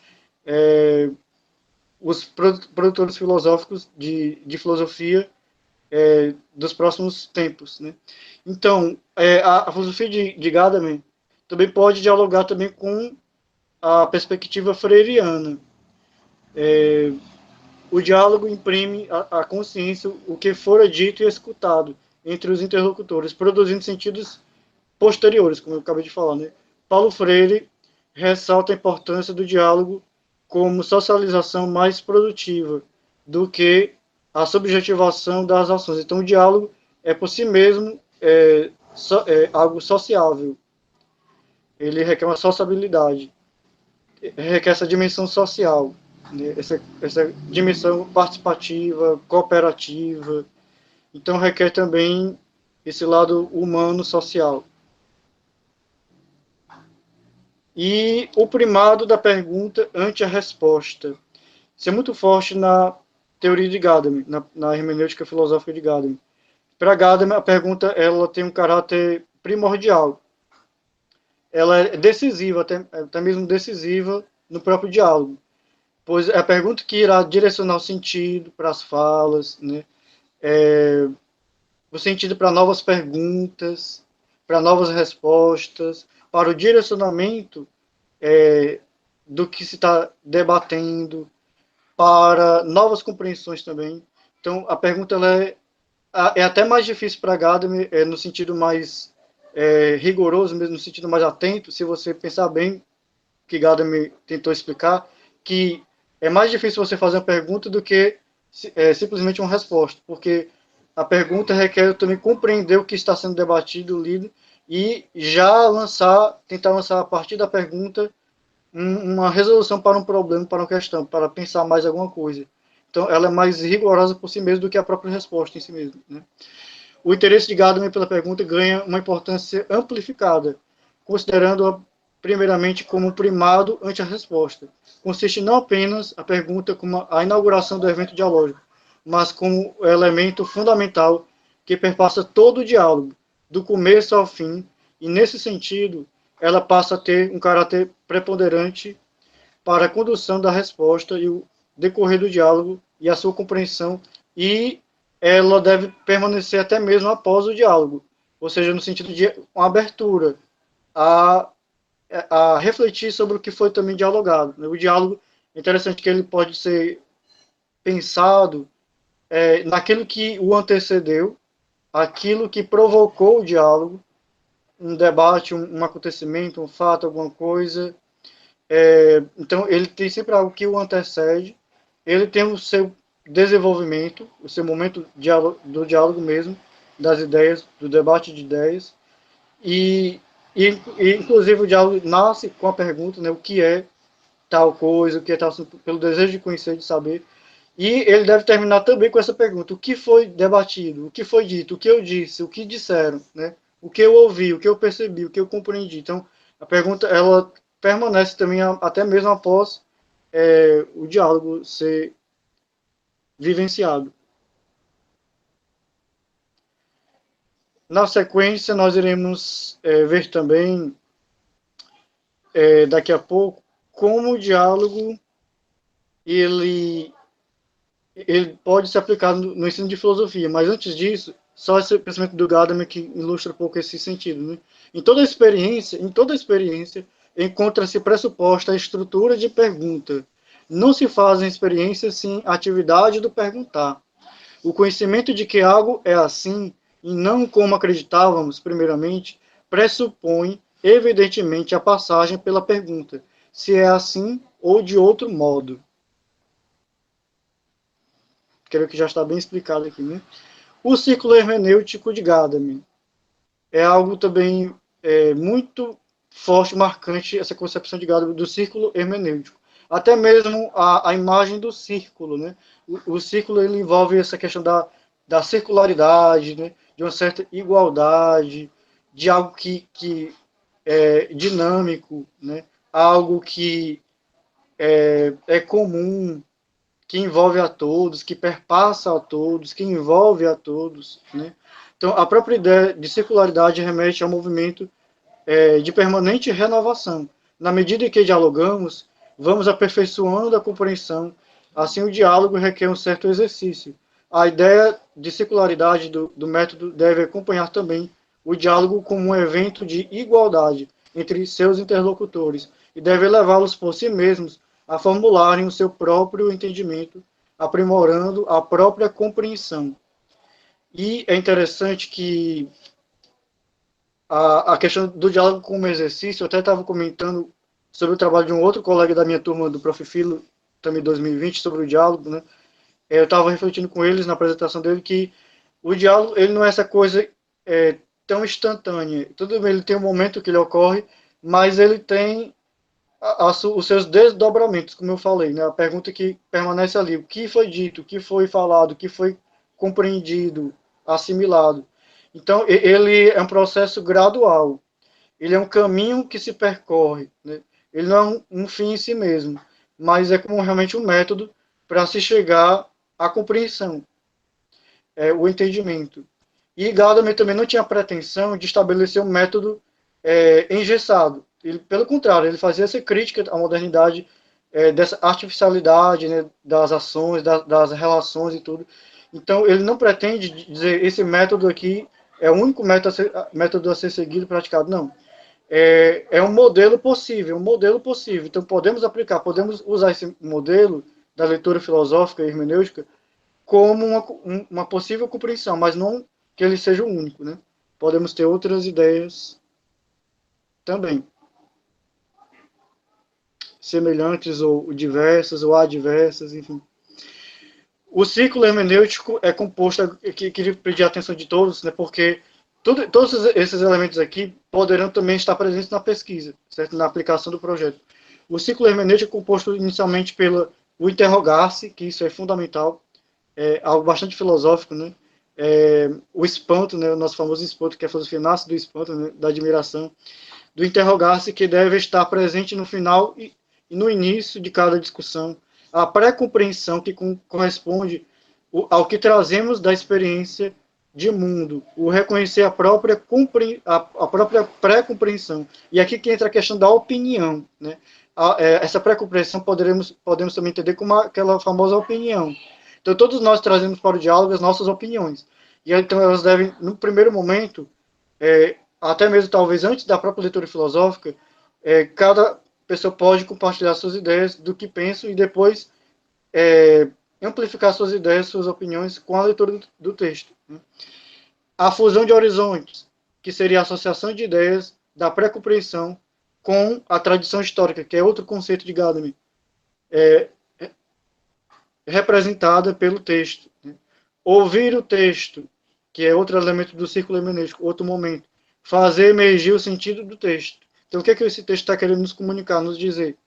os produtores filosóficos de filosofia dos próximos tempos, né? Então, a filosofia de Gadamer também pode dialogar também com a perspectiva freiriana. O diálogo imprime à consciência o que fora dito e escutado entre os interlocutores, produzindo sentidos posteriores, como eu acabei de falar, né? Paulo Freire ressalta a importância do diálogo como socialização mais produtiva do que a subjetivação das ações. Então, o diálogo é por si mesmo algo sociável. Ele requer uma sociabilidade, requer essa dimensão social, né? essa dimensão participativa, cooperativa. Então, requer também esse lado humano, social. E o primado da pergunta ante a resposta. Isso é muito forte na teoria de Gadamer, na hermenêutica filosófica de Gadamer. Para Gadamer, a pergunta ela tem um caráter primordial. Ela é decisiva, até mesmo decisiva no próprio diálogo, pois é a pergunta que irá direcionar o sentido para as falas, né? O sentido para novas perguntas, para novas respostas, para o direcionamento do que se está debatendo, para novas compreensões também. Então, a pergunta ela é até mais difícil para Gadamer, no sentido mais rigoroso, mesmo no sentido mais atento, se você pensar bem, que Gadamer tentou explicar, que é mais difícil você fazer uma pergunta do que simplesmente uma resposta, porque a pergunta requer também compreender o que está sendo debatido, lido, e já tentar lançar a partir da pergunta uma resolução para um problema, para uma questão, para pensar mais alguma coisa. Então, ela é mais rigorosa por si mesma do que a própria resposta em si mesma, né? O interesse de Gadamer pela pergunta ganha uma importância amplificada, considerando-a primeiramente como primado ante a resposta. Consiste não apenas a pergunta como a inauguração do evento dialógico, mas como elemento fundamental que perpassa todo o diálogo, do começo ao fim, e nesse sentido, ela passa a ter um caráter preponderante para a condução da resposta e o decorrer do diálogo e a sua compreensão, e ela deve permanecer até mesmo após o diálogo, ou seja, no sentido de uma abertura a refletir sobre o que foi também dialogado. O diálogo é interessante que ele pode ser pensado naquilo que o antecedeu, aquilo que provocou o diálogo, um debate, um acontecimento, um fato, alguma coisa. Então, ele tem sempre algo que o antecede, ele tem o seu desenvolvimento, o seu momento do diálogo mesmo, das ideias, do debate de ideias, e inclusive o diálogo nasce com a pergunta, né, o que é tal coisa, o que é tal, pelo desejo de conhecer, de saber, e ele deve terminar também com essa pergunta, o que foi debatido, o que foi dito, o que eu disse, o que disseram, né, o que eu ouvi, o que eu percebi, o que eu compreendi. Então, a pergunta, ela permanece também até mesmo após o diálogo ser vivenciado. Na sequência, nós iremos ver também, daqui a pouco, como o diálogo ele pode ser aplicado no ensino de filosofia, mas antes disso, só esse pensamento do Gadamer que ilustra um pouco esse sentido, né? Em toda experiência, encontra-se pressuposta a estrutura de pergunta. Não se fazem experiências sem a atividade do perguntar. O conhecimento de que algo é assim, e não como acreditávamos primeiramente, pressupõe, evidentemente, a passagem pela pergunta, se é assim ou de outro modo. Creio que já está bem explicado aqui, né? O círculo hermenêutico de Gadamer é algo também muito forte, marcante, essa concepção de Gadamer do círculo hermenêutico. Até mesmo a imagem do círculo, né? O círculo ele envolve essa questão da circularidade, né? De uma certa igualdade, de algo que dinâmico, né? Algo que é comum, que envolve a todos, que perpassa a todos, que envolve a todos, né? Então, a própria ideia de circularidade remete ao movimento de permanente renovação. Na medida em que dialogamos, vamos aperfeiçoando a compreensão, assim o diálogo requer um certo exercício. A ideia de circularidade do método deve acompanhar também o diálogo como um evento de igualdade entre seus interlocutores e deve levá-los por si mesmos a formularem o seu próprio entendimento, aprimorando a própria compreensão. E é interessante que a questão do diálogo como exercício, eu até estava comentando sobre o trabalho de um outro colega da minha turma do Prof. Filo, também 2020, sobre o diálogo, né? Eu estava refletindo com eles na apresentação dele que o diálogo, ele não é essa coisa tão instantânea. Tudo bem, ele tem um momento que ele ocorre, mas ele tem os seus desdobramentos, como eu falei, né? A pergunta que permanece ali, o que foi dito, o que foi falado, o que foi compreendido, assimilado. Então, ele é um processo gradual, ele é um caminho que se percorre, né? Ele não é um fim em si mesmo, mas é como realmente um método para se chegar à compreensão, o entendimento. E Gadamer também não tinha pretensão de estabelecer um método engessado. Ele, pelo contrário, ele fazia essa crítica à modernidade, dessa artificialidade, né, das ações, das relações e tudo. Então, ele não pretende dizer esse método aqui é o único método a ser seguido, praticado. Não. É um modelo possível, Então, podemos aplicar, podemos usar esse modelo da leitura filosófica e hermenêutica como uma possível compreensão, mas não que ele seja o único, né? Podemos ter outras ideias também, semelhantes ou diversas ou adversas, enfim. O ciclo hermenêutico é composto, queria pedir a atenção de todos, né? Porque todos esses elementos aqui poderão também estar presentes na pesquisa, certo? Na aplicação do projeto. O ciclo hermenêutico é composto inicialmente pelo interrogar-se, que isso é fundamental, algo bastante filosófico, né? O espanto, né? O nosso famoso espanto, que é a filosofia nasce do espanto, né? Da admiração, do interrogar-se, que deve estar presente no final e no início de cada discussão, a pré-compreensão que corresponde ao que trazemos da experiência de mundo, o reconhecer a própria pré-compreensão. E aqui que entra a questão da opinião, né? Essa pré-compreensão podemos também entender como aquela famosa opinião. Então, todos nós trazemos para o diálogo as nossas opiniões. E então, elas devem, no primeiro momento, até mesmo talvez antes da própria leitura filosófica, cada pessoa pode compartilhar suas ideias do que pensa e depois amplificar suas ideias, suas opiniões com a leitura do texto, né? A fusão de horizontes, que seria a associação de ideias da pré-compreensão com a tradição histórica, que é outro conceito de Gadamer, representada pelo texto, né? Ouvir o texto, que é outro elemento do círculo hermenêutico, outro momento. Fazer emergir o sentido do texto. Então, o que esse texto está querendo nos comunicar, nos dizer?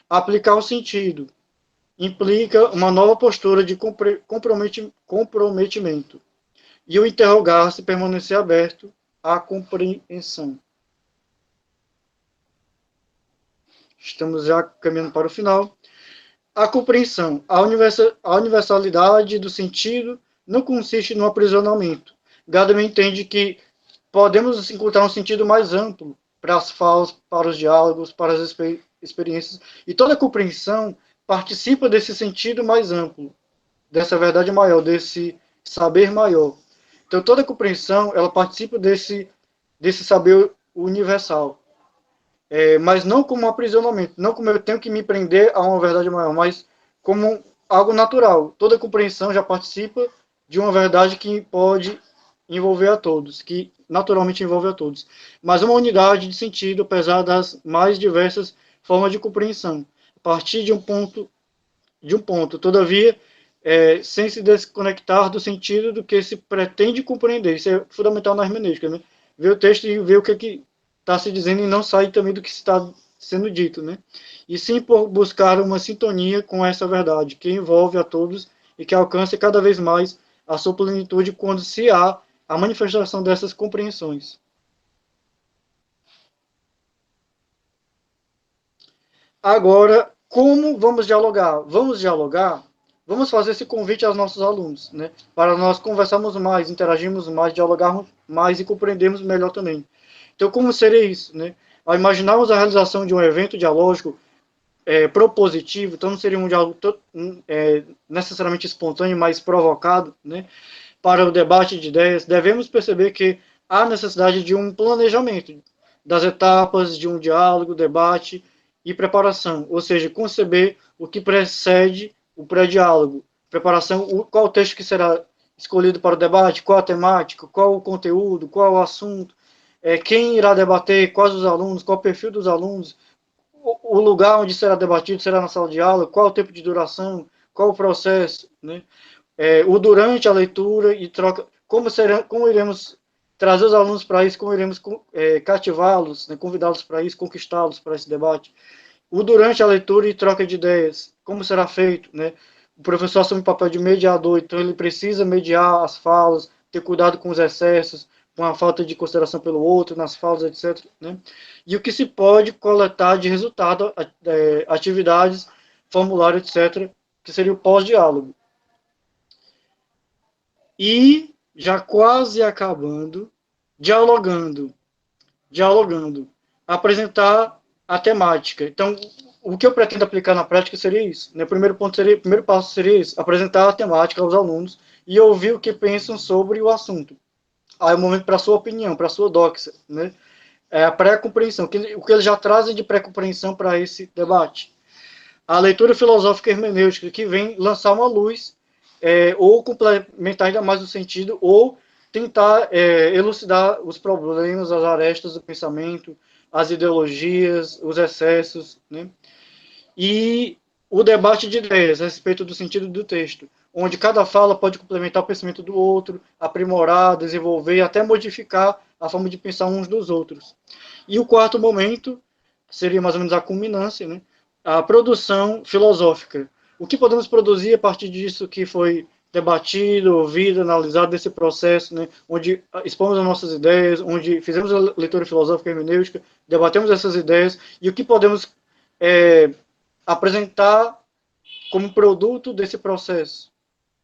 Aplicar o sentido implica uma nova postura de comprometimento. E o interrogar-se, permanecer aberto à compreensão. Estamos já caminhando para o final. A compreensão, a universalidade do sentido não consiste no aprisionamento. Gadamer entende que podemos encontrar um sentido mais amplo para as falas, para os diálogos, para as experiências, e toda compreensão participa desse sentido mais amplo, dessa verdade maior, desse saber maior. Então, toda compreensão, ela participa desse saber universal. Mas não como um aprisionamento, não como eu tenho que me prender a uma verdade maior, mas como algo natural. Toda compreensão já participa de uma verdade que pode envolver a todos, que naturalmente envolve a todos. Mas uma unidade de sentido, apesar das mais diversas formas de compreensão, a partir de um ponto, todavia, sem se desconectar do sentido do que se pretende compreender. Isso é fundamental na hermenêutica, né? Ver o texto e ver o que está se dizendo e não sair também do que está sendo dito, né? E sim por buscar uma sintonia com essa verdade, que envolve a todos e que alcance cada vez mais a sua plenitude quando se há a manifestação dessas compreensões. Agora, como vamos dialogar? Vamos fazer esse convite aos nossos alunos, né? Para nós conversarmos mais, interagirmos mais, dialogarmos mais e compreendermos melhor também. Então, como seria isso, né? Ao imaginarmos a realização de um evento dialógico propositivo, então não seria um diálogo necessariamente espontâneo, mas provocado, né? Para o debate de ideias, devemos perceber que há necessidade de um planejamento das etapas de um diálogo, debate e preparação, ou seja, conceber o que precede o pré-diálogo, preparação, qual o texto que será escolhido para o debate, qual a temática, qual o conteúdo, qual o assunto, quem irá debater, quais os alunos, qual o perfil dos alunos, o lugar onde será debatido, será na sala de aula, qual o tempo de duração, qual o processo, né? O durante a leitura e troca, como iremos trazer os alunos para isso, como iremos cativá-los, né, convidá-los para isso, conquistá-los para esse debate. O durante a leitura e troca de ideias, como será feito, né? O professor assume o papel de mediador, então ele precisa mediar as falas, ter cuidado com os excessos, com a falta de consideração pelo outro, nas falas, etc., né? E o que se pode coletar de resultado, atividades, formulário, etc., que seria o pós-diálogo. E, já quase acabando, dialogando, apresentar a temática. Então, o que eu pretendo aplicar na prática seria isso, né? O primeiro passo seria isso, apresentar a temática aos alunos e ouvir o que pensam sobre o assunto. Aí é o momento para a sua opinião, para a sua doxa, né? A pré-compreensão, o que eles já trazem de pré-compreensão para esse debate. A leitura filosófica hermenêutica, que vem lançar uma luz, ou complementar ainda mais o sentido, ou tentar elucidar os problemas, as arestas do pensamento, as ideologias, os excessos, né? E o debate de ideias a respeito do sentido do texto, onde cada fala pode complementar o pensamento do outro, aprimorar, desenvolver e até modificar a forma de pensar uns dos outros. E o quarto momento seria mais ou menos a culminância, né? A produção filosófica. O que podemos produzir a partir disso que foi debatido, ouvido, analisado desse processo, né? Onde expomos as nossas ideias, onde fizemos a leitura filosófica e hermenêutica, debatemos essas ideias, e o que podemos apresentar como produto desse processo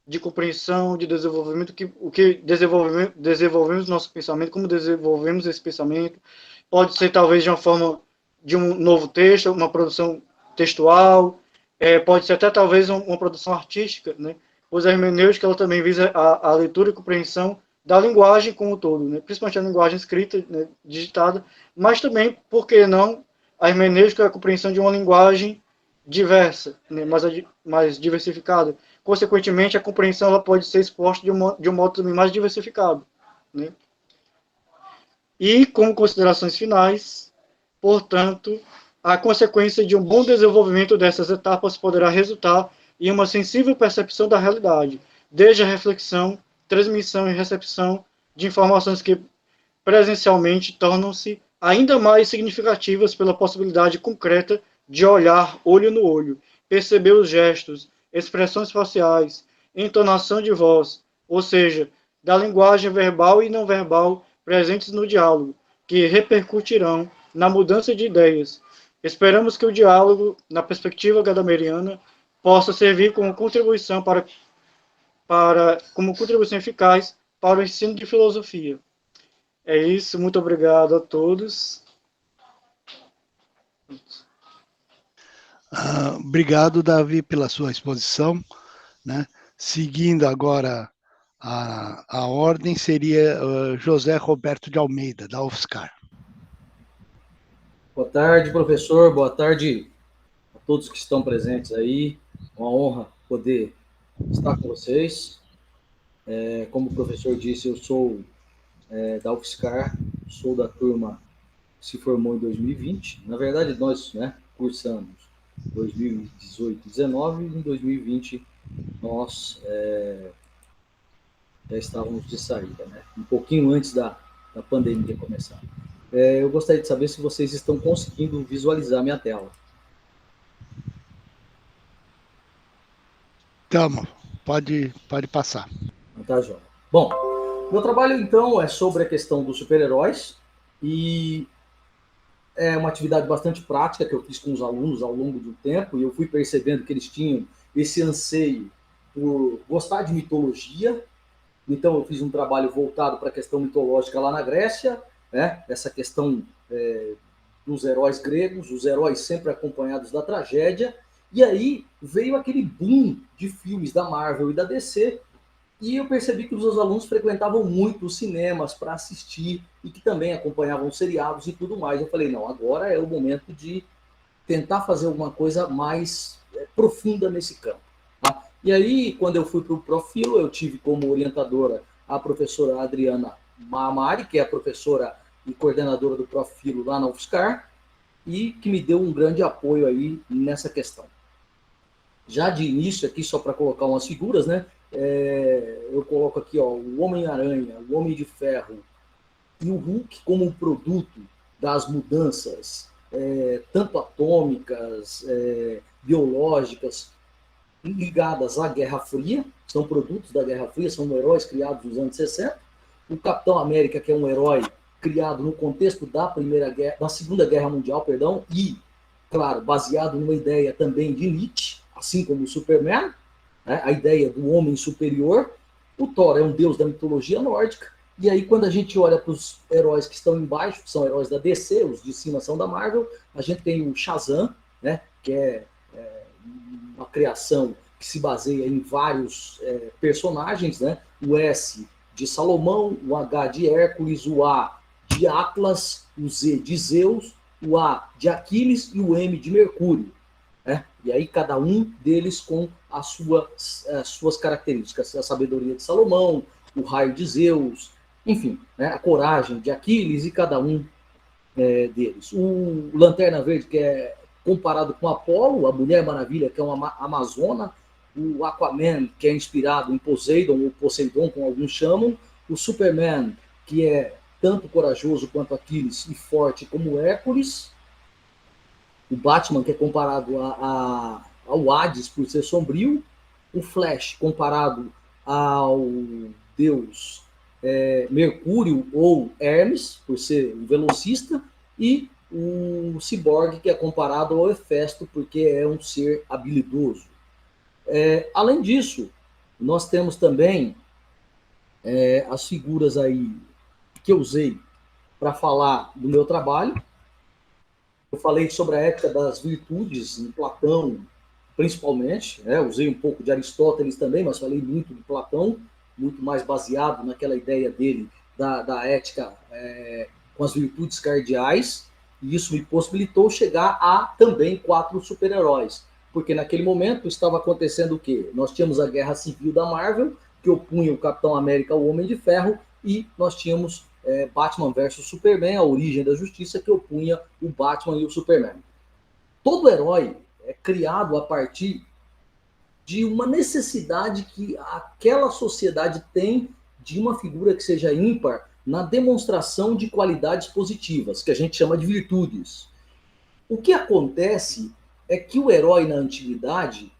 de compreensão, de desenvolvimento, o que desenvolvemos nosso pensamento, como desenvolvemos esse pensamento. Pode ser talvez de uma forma de um novo texto, uma produção textual, pode ser até talvez uma produção artística, né? Pois a hermenêutica ela também visa a leitura e compreensão da linguagem como um todo, né? Principalmente a linguagem escrita, né, digitada, mas também, por que não, a hermenêutica é a compreensão de uma linguagem diversa, né, mais diversificada. Consequentemente, a compreensão ela pode ser exposta de um modo também mais diversificado, né? E, como considerações finais, portanto, a consequência de um bom desenvolvimento dessas etapas poderá resultar em uma sensível percepção da realidade, desde a reflexão, transmissão e recepção de informações que presencialmente tornam-se ainda mais significativas pela possibilidade concreta de olhar olho no olho, perceber os gestos, expressões faciais, entonação de voz, ou seja, da linguagem verbal e não verbal presentes no diálogo, que repercutirão na mudança de ideias. Esperamos que o diálogo, na perspectiva gadameriana, possa servir como contribuição como contribuição eficaz para o ensino de filosofia. É isso, muito obrigado a todos. Obrigado, Davi, pela sua exposição, né? Seguindo agora a ordem, seria José Roberto de Almeida, da UFSCar. Boa tarde, professor. Boa tarde a todos que estão presentes aí. Uma honra poder estar com vocês. Como o professor disse, eu sou da UFSCar, sou da turma que se formou em 2020. Na verdade, nós cursamos 2018, 2019, e em 2020 nós já estávamos de saída, né? Um pouquinho antes da pandemia começar. Eu gostaria de saber se vocês estão conseguindo visualizar minha tela. Estamos, pode passar. Tá, joia. Bom, meu trabalho, então, é sobre a questão dos super-heróis, e é uma atividade bastante prática que eu fiz com os alunos ao longo do tempo, e eu fui percebendo que eles tinham esse anseio por gostar de mitologia. Então, eu fiz um trabalho voltado para a questão mitológica lá na Grécia, né? Essa questão dos heróis gregos, os heróis sempre acompanhados da tragédia. E aí veio aquele boom de filmes da Marvel e da DC, e eu percebi que os meus alunos frequentavam muito os cinemas para assistir e que também acompanhavam seriados e tudo mais. Eu falei, não, agora é o momento de tentar fazer alguma coisa mais profunda nesse campo. Tá? E aí, quando eu fui para o Profilo, eu tive como orientadora a professora Adriana Maamari, que é a professora e coordenadora do Profilo lá na UFSCar, e que me deu um grande apoio aí nessa questão. Já de início aqui, só para colocar umas figuras, né? Eu coloco aqui, ó, o Homem-Aranha, o Homem de Ferro e o Hulk como um produto das mudanças, tanto atômicas, biológicas, ligadas à Guerra Fria, são produtos da Guerra Fria, são heróis criados nos anos 60. O Capitão América, que é um herói criado no contexto da Segunda Guerra Mundial, perdão, e, claro, baseado numa ideia também de Nietzsche, assim como o Superman, né, a ideia do homem superior. O Thor é um deus da mitologia nórdica, e aí quando a gente olha para os heróis que estão embaixo, que são heróis da DC, os de cima são da Marvel, a gente tem o Shazam, né, que é uma criação que se baseia em vários personagens, né, o S de Salomão, o H de Hércules, o A de Atlas, o Z de Zeus, o A de Aquiles e o M de Mercúrio. E aí cada um deles com as suas características, a sabedoria de Salomão, o raio de Zeus, enfim, né, a coragem de Aquiles e cada um deles. O Lanterna Verde, que é comparado com Apolo, a Mulher Maravilha, que é uma amazona, o Aquaman, que é inspirado em Poseidon, ou Poseidon, como alguns chamam, o Superman, que é tanto corajoso quanto Aquiles e forte como Hércules, o Batman, que é comparado ao Hades por ser sombrio, o Flash, comparado ao deus Mercúrio ou Hermes, por ser um velocista, e o Cyborg, que é comparado ao Hefesto, porque é um ser habilidoso. Além disso, nós temos também as figuras aí que eu usei para falar do meu trabalho. Eu falei sobre a ética das virtudes em Platão, principalmente. Usei um pouco de Aristóteles também, mas falei muito de Platão, muito mais baseado naquela ideia dele da ética com as virtudes cardeais. E isso me possibilitou chegar a também 4 super-heróis. Porque naquele momento estava acontecendo o quê? Nós tínhamos a Guerra Civil da Marvel, que opunha o Capitão América ao Homem de Ferro, e nós tínhamos Batman versus Superman, a origem da justiça, que opunha o Batman e o Superman. Todo herói é criado a partir de uma necessidade que aquela sociedade tem de uma figura que seja ímpar na demonstração de qualidades positivas, que a gente chama de virtudes. O que acontece é que o herói na antiguidade,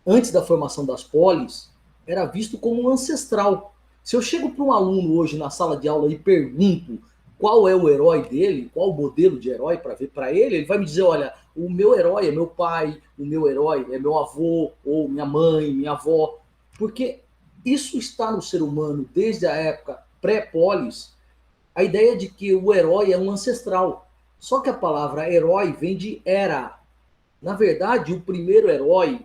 antes da formação das polis, era visto como um ancestral. Se eu chego para um aluno hoje na sala de aula e pergunto qual é o herói dele, qual o modelo de herói para ver para ele, ele vai me dizer, olha, o meu herói é meu pai, o meu herói é meu avô, ou minha mãe, minha avó, porque isso está no ser humano desde a época pré-polis, a ideia de que o herói é um ancestral. Só que a palavra herói vem de era. Na verdade, o primeiro herói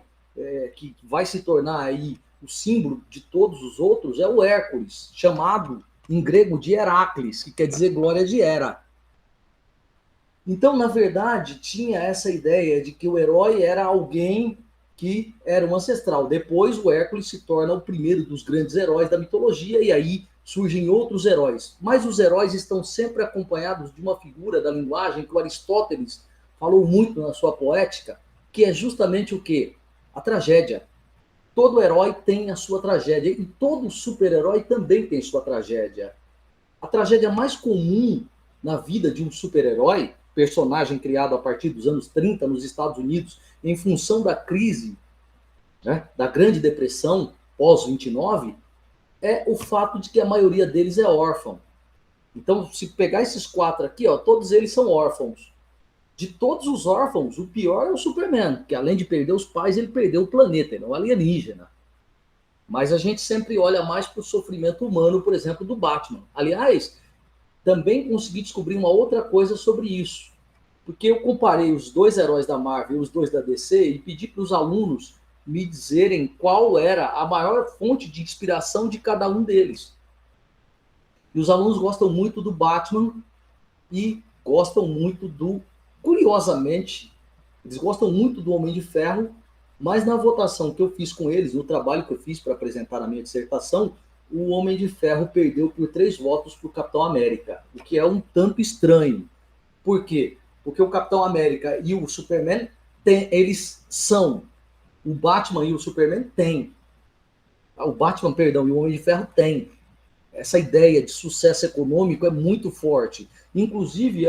que vai se tornar aí o símbolo de todos os outros é o Hércules, chamado em grego de Heracles, que quer dizer glória de Hera. Então, na verdade, tinha essa ideia de que o herói era alguém que era um ancestral. Depois, o Hércules se torna o primeiro dos grandes heróis da mitologia, e aí surgem outros heróis. Mas os heróis estão sempre acompanhados de uma figura da linguagem que o Aristóteles falou muito na sua poética, que é justamente o quê? A tragédia. Todo herói tem a sua tragédia, e todo super-herói também tem sua tragédia. A tragédia mais comum na vida de um super-herói, personagem criado a partir dos anos 30 nos Estados Unidos, em função da crise, né, da Grande Depressão, pós-29, é o fato de que a maioria deles é órfão. Então, se pegar esses 4 aqui, ó, todos eles são órfãos. de todos os órfãos, o pior é o Superman, que além de perder os pais, ele perdeu o planeta, ele é um alienígena. Mas a gente sempre olha mais para o sofrimento humano, por exemplo, do Batman. Aliás, também consegui descobrir uma outra coisa sobre isso. Porque eu comparei os dois heróis da Marvel e os dois da DC e pedi para os alunos me dizerem qual era a maior fonte de inspiração de cada um deles. E os alunos gostam muito do Batman e gostam muito do... Curiosamente, eles gostam muito do Homem de Ferro, mas na votação que eu fiz com eles, no trabalho que eu fiz para apresentar a minha dissertação, o Homem de Ferro perdeu por 3 votos para o Capitão América, o que é um tanto estranho. Por quê? Porque o Capitão América e o Superman, eles são. O Batman e o Superman têm. O Batman, perdão, e o Homem de Ferro têm. Essa ideia de sucesso econômico é muito forte. Inclusive,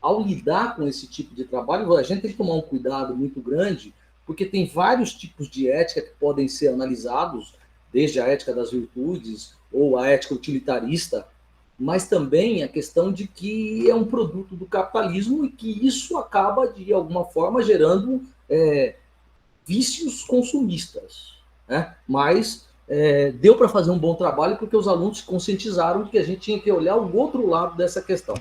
ao lidar com esse tipo de trabalho, a gente tem que tomar um cuidado muito grande, porque tem vários tipos de ética que podem ser analisados, desde a ética das virtudes ou a ética utilitarista, mas também a questão de que é um produto do capitalismo e que isso acaba, de alguma forma, gerando vícios consumistas. Né? Mas deu para fazer um bom trabalho porque os alunos se conscientizaram de que a gente tinha que olhar o outro lado dessa questão.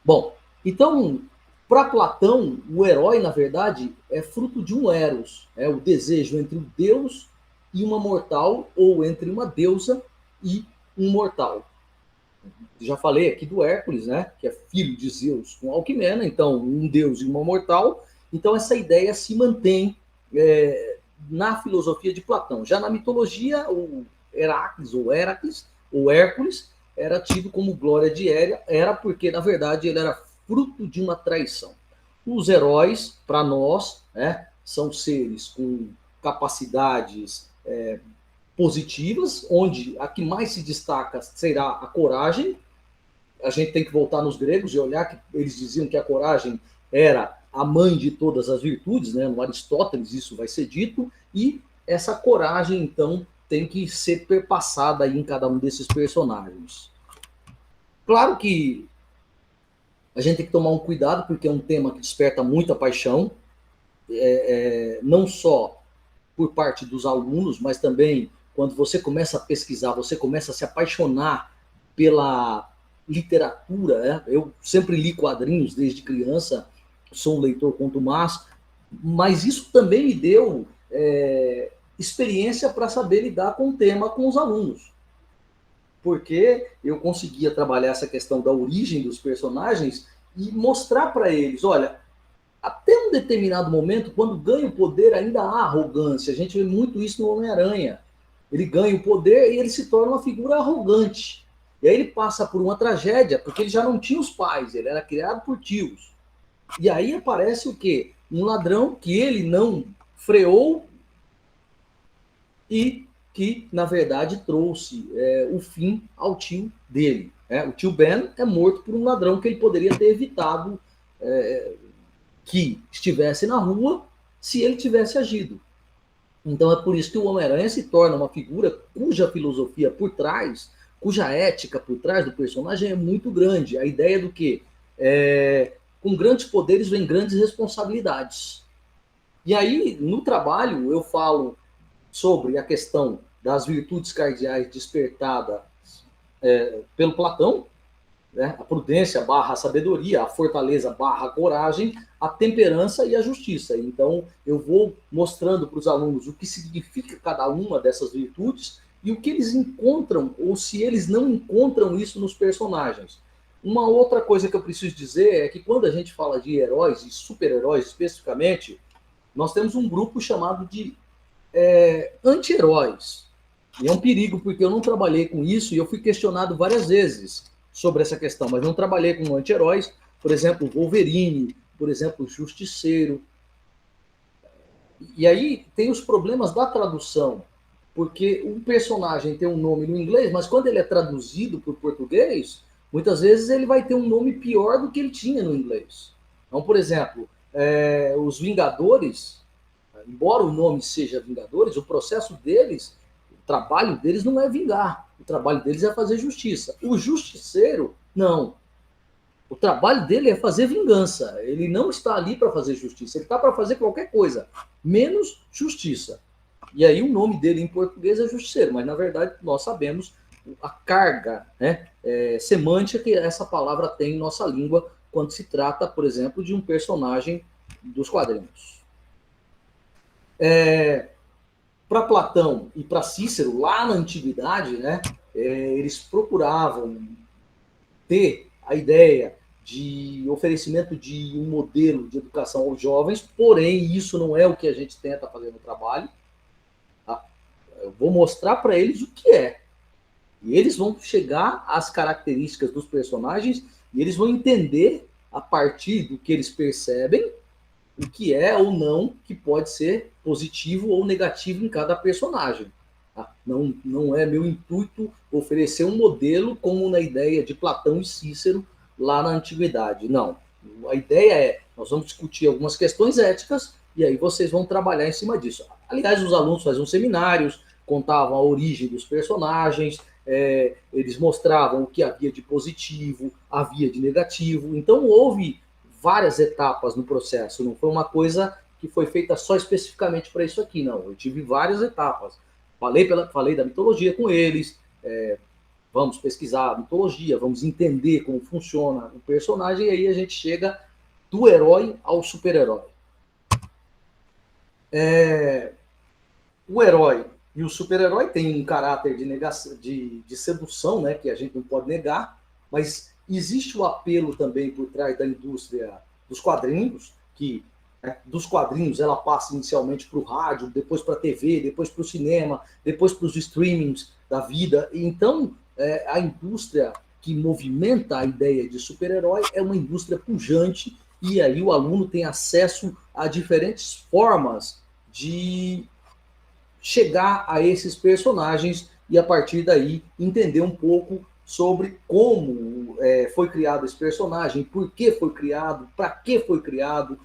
Bom, então, para Platão, o herói, na verdade, é fruto de um eros, é o desejo entre um deus e uma mortal, ou entre uma deusa e um mortal. Já falei aqui do Hércules, né, que é filho de Zeus com Alquimena, então um deus e uma mortal. Então essa ideia se mantém na filosofia de Platão. Já na mitologia, o Heracles ou Hércules era tido como glória de Hera, porque na verdade ele era fruto de uma traição. Os heróis, para nós, são seres com capacidades positivas, onde a que mais se destaca será a coragem. A gente tem que voltar nos gregos e olhar que eles diziam que a coragem era a mãe de todas as virtudes, né? No Aristóteles isso vai ser dito, e essa coragem, então, tem que ser perpassada aí em cada um desses personagens. Claro que a gente tem que tomar um cuidado, porque é um tema que desperta muita paixão, não só por parte dos alunos, mas também quando você começa a pesquisar, você começa a se apaixonar pela literatura. Né? Eu sempre li quadrinhos desde criança, sou um leitor contumaz, mas isso também me deu experiência para saber lidar com o tema com os alunos. Porque eu conseguia trabalhar essa questão da origem dos personagens e mostrar para eles, olha, até um determinado momento, quando ganha o poder, ainda há arrogância. A gente vê muito isso no Homem-Aranha. Ele ganha o poder e ele se torna uma figura arrogante. E aí ele passa por uma tragédia, porque ele já não tinha os pais, ele era criado por tios. E aí aparece o quê? Um ladrão que ele não freou e que, na verdade, trouxe o fim ao tio dele. O tio Ben é morto por um ladrão que ele poderia ter evitado que estivesse na rua se ele tivesse agido. Então é por isso que o Homem-Aranha se torna uma figura cuja filosofia por trás, cuja ética por trás do personagem é muito grande. A ideia do que com grandes poderes vem grandes responsabilidades. E aí, no trabalho, eu falo sobre a questão das virtudes cardeais despertadas pelo Platão, né? A prudência barra a sabedoria, a fortaleza barra a coragem, a temperança e a justiça. Então, eu vou mostrando para os alunos o que significa cada uma dessas virtudes e o que eles encontram, ou se eles não encontram isso nos personagens. Uma outra coisa que eu preciso dizer é que quando a gente fala de heróis e super-heróis especificamente, nós temos um grupo chamado de anti-heróis. E é um perigo, porque eu não trabalhei com isso e eu fui questionado várias vezes sobre essa questão, mas não trabalhei com anti-heróis, por exemplo, Wolverine, por exemplo, Justiceiro. E aí tem os problemas da tradução, porque um personagem tem um nome no inglês, mas quando ele é traduzido para o português, muitas vezes ele vai ter um nome pior do que ele tinha no inglês. Então, por exemplo, os Vingadores, embora o nome seja Vingadores, o processo deles, o trabalho deles não é vingar, o trabalho deles é fazer justiça. O Justiceiro, não. O trabalho dele é fazer vingança. Ele não está ali para fazer justiça. Ele está para fazer qualquer coisa, menos justiça. E aí o nome dele em português é justiceiro, mas na verdade nós sabemos a carga, né, semântica que essa palavra tem em nossa língua quando se trata, por exemplo, de um personagem dos quadrinhos. Para Platão e para Cícero, lá na antiguidade, né, eles procuravam ter a ideia de oferecimento de um modelo de educação aos jovens, porém isso não é o que a gente tenta fazer no trabalho. Tá? Eu vou mostrar para eles o que é. E eles vão chegar às características dos personagens e eles vão entender, a partir do que eles percebem, o que é ou não que pode ser positivo ou negativo em cada personagem. Tá? Não é meu intuito oferecer um modelo como na ideia de Platão e Cícero lá na antiguidade. Não. A ideia é, nós vamos discutir algumas questões éticas e aí vocês vão trabalhar em cima disso. Aliás, os alunos faziam seminários, contavam a origem dos personagens, eles mostravam o que havia de positivo, havia de negativo. Então, houve várias etapas no processo. Não foi uma coisa que foi feita só especificamente para isso aqui, não. Eu tive várias etapas. Falei da mitologia com eles, vamos pesquisar a mitologia, vamos entender como funciona o personagem, e aí a gente chega do herói ao super-herói. O herói e o super-herói têm um caráter de sedução, né, que a gente não pode negar, mas existe o apelo também por trás da indústria dos quadrinhos, que dos quadrinhos ela passa inicialmente para o rádio, depois para a TV, depois para o cinema, depois para os streamings da vida. Então, a indústria que movimenta a ideia de super-herói é uma indústria pujante, e aí o aluno tem acesso a diferentes formas de chegar a esses personagens e, a partir daí, entender um pouco sobre como foi criado esse personagem, por que foi criado, para que foi criado,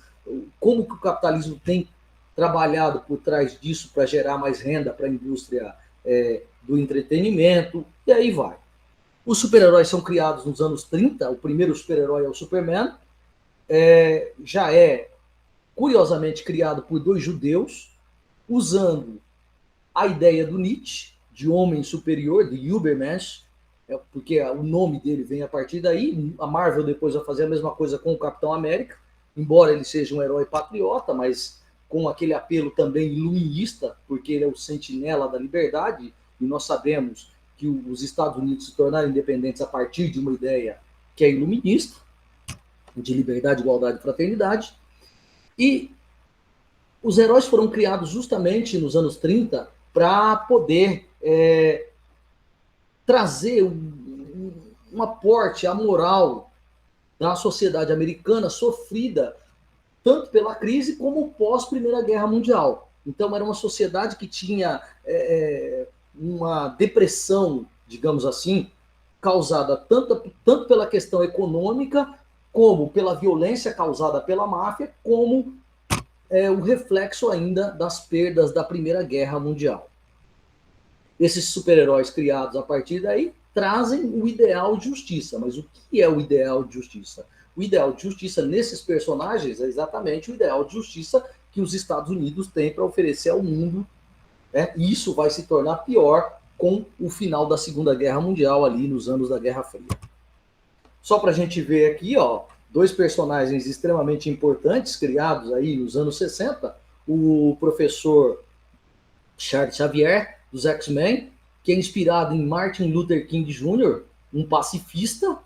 como que o capitalismo tem trabalhado por trás disso para gerar mais renda para a indústria do entretenimento, e aí vai. Os super-heróis são criados nos anos 30, o primeiro super-herói é o Superman, já é, curiosamente, criado por 2 judeus, usando a ideia do Nietzsche, de homem superior, de Übermensch, porque o nome dele vem a partir daí. A Marvel depois vai fazer a mesma coisa com o Capitão América, embora ele seja um herói patriota, mas com aquele apelo também iluminista, porque ele é o sentinela da liberdade, e nós sabemos que os Estados Unidos se tornaram independentes a partir de uma ideia que é iluminista, de liberdade, igualdade e fraternidade. E os heróis foram criados justamente nos anos 30 para poder trazer um aporte à moral da sociedade americana sofrida tanto pela crise como pós-Primeira Guerra Mundial. Então, era uma sociedade que tinha uma depressão, digamos assim, causada tanto pela questão econômica, como pela violência causada pela máfia, como o reflexo ainda das perdas da Primeira Guerra Mundial. Esses super-heróis criados a partir daí trazem o ideal de justiça. Mas o que é o ideal de justiça? O ideal de justiça nesses personagens é exatamente o ideal de justiça que os Estados Unidos têm para oferecer ao mundo. E isso vai se tornar pior com o final da Segunda Guerra Mundial, ali nos anos da Guerra Fria. Só para a gente ver aqui, 2 personagens extremamente importantes, criados aí nos anos 60, o professor Charles Xavier, dos X-Men, que é inspirado em Martin Luther King Jr., um pacifista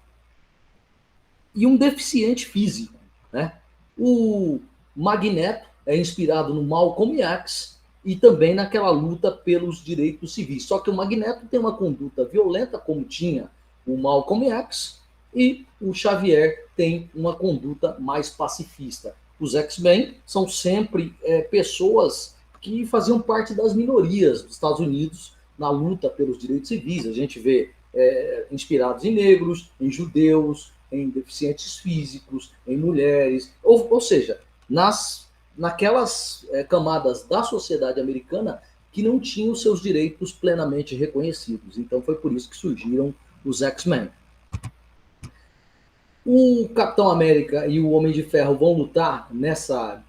e um deficiente físico. Né? O Magneto é inspirado no Malcolm X e também naquela luta pelos direitos civis. Só que o Magneto tem uma conduta violenta, como tinha o Malcolm X, e o Xavier tem uma conduta mais pacifista. Os X-Men são sempre pessoas que faziam parte das minorias dos Estados Unidos na luta pelos direitos civis. A gente vê inspirados em negros, em judeus, em deficientes físicos, em mulheres, ou seja, naquelas camadas da sociedade americana que não tinham seus direitos plenamente reconhecidos. Então foi por isso que surgiram os X-Men. O Capitão América e o Homem de Ferro vão lutar nessa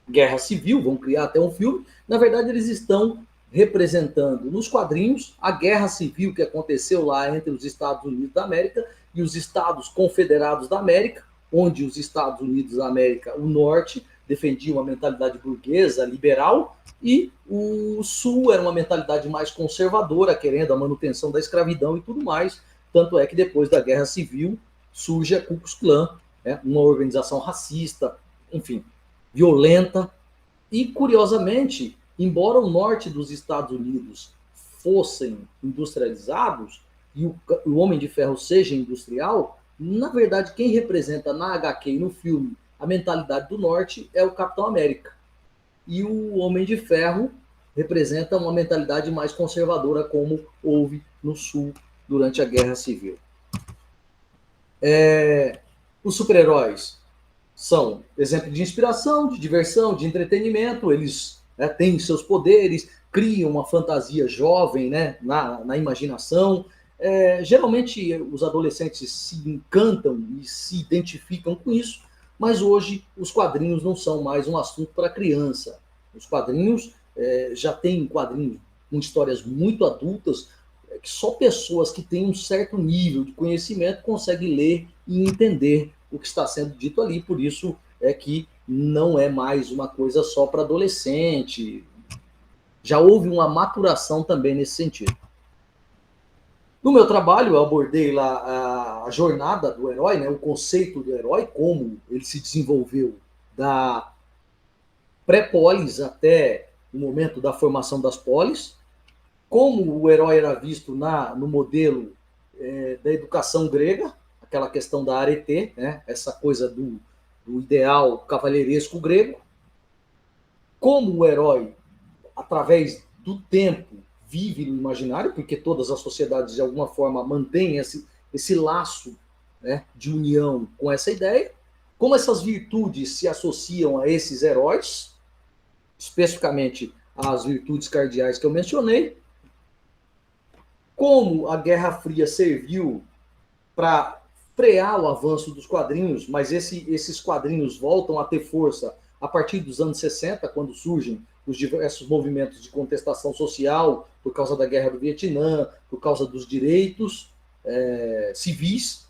guerra civil, vão criar até um filme. Na verdade, eles estão representando nos quadrinhos a guerra civil que aconteceu lá entre os Estados Unidos da América e os Estados Confederados da América, onde os Estados Unidos da América, o norte, defendia uma mentalidade burguesa, liberal, e o sul era uma mentalidade mais conservadora, querendo a manutenção da escravidão e tudo mais. Tanto é que depois da Guerra Civil surge a Ku Klux Klan, uma organização racista, enfim, violenta. E, curiosamente, embora o norte dos Estados Unidos fossem industrializados e o Homem de Ferro seja industrial, na verdade, quem representa na HQ e no filme a mentalidade do norte é o Capitão América. E o Homem de Ferro representa uma mentalidade mais conservadora, como houve no sul durante a Guerra Civil. Os super-heróis são exemplo de inspiração, de diversão, de entretenimento. Eles têm seus poderes, criam uma fantasia jovem, né, na imaginação. Geralmente os adolescentes se encantam e se identificam com isso, mas hoje os quadrinhos não são mais um assunto para criança. Os quadrinhos já têm quadrinhos com histórias muito adultas, que só pessoas que têm um certo nível de conhecimento conseguem ler e entender o que está sendo dito ali. Por isso é que não é mais uma coisa só para adolescente. Já houve uma maturação também nesse sentido. No meu trabalho, eu abordei lá a jornada do herói, né, o conceito do herói, como ele se desenvolveu da pré-polis até o momento da formação das polis, como o herói era visto no modelo da educação grega, aquela questão da arete, né, essa coisa do ideal cavalheiresco grego, como o herói, através do tempo, vive no imaginário, porque todas as sociedades, de alguma forma, mantêm esse laço, né, de união com essa ideia, como essas virtudes se associam a esses heróis, especificamente as virtudes cardeais que eu mencionei, como a Guerra Fria serviu para frear o avanço dos quadrinhos, mas esses quadrinhos voltam a ter força a partir dos anos 60, quando surgem os diversos movimentos de contestação social, por causa da Guerra do Vietnã, por causa dos direitos civis,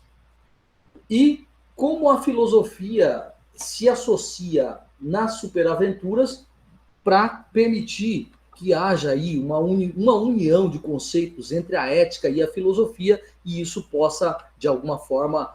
e como a filosofia se associa nas superaventuras para permitir que haja aí uma união de conceitos entre a ética e a filosofia, e isso possa, de alguma forma,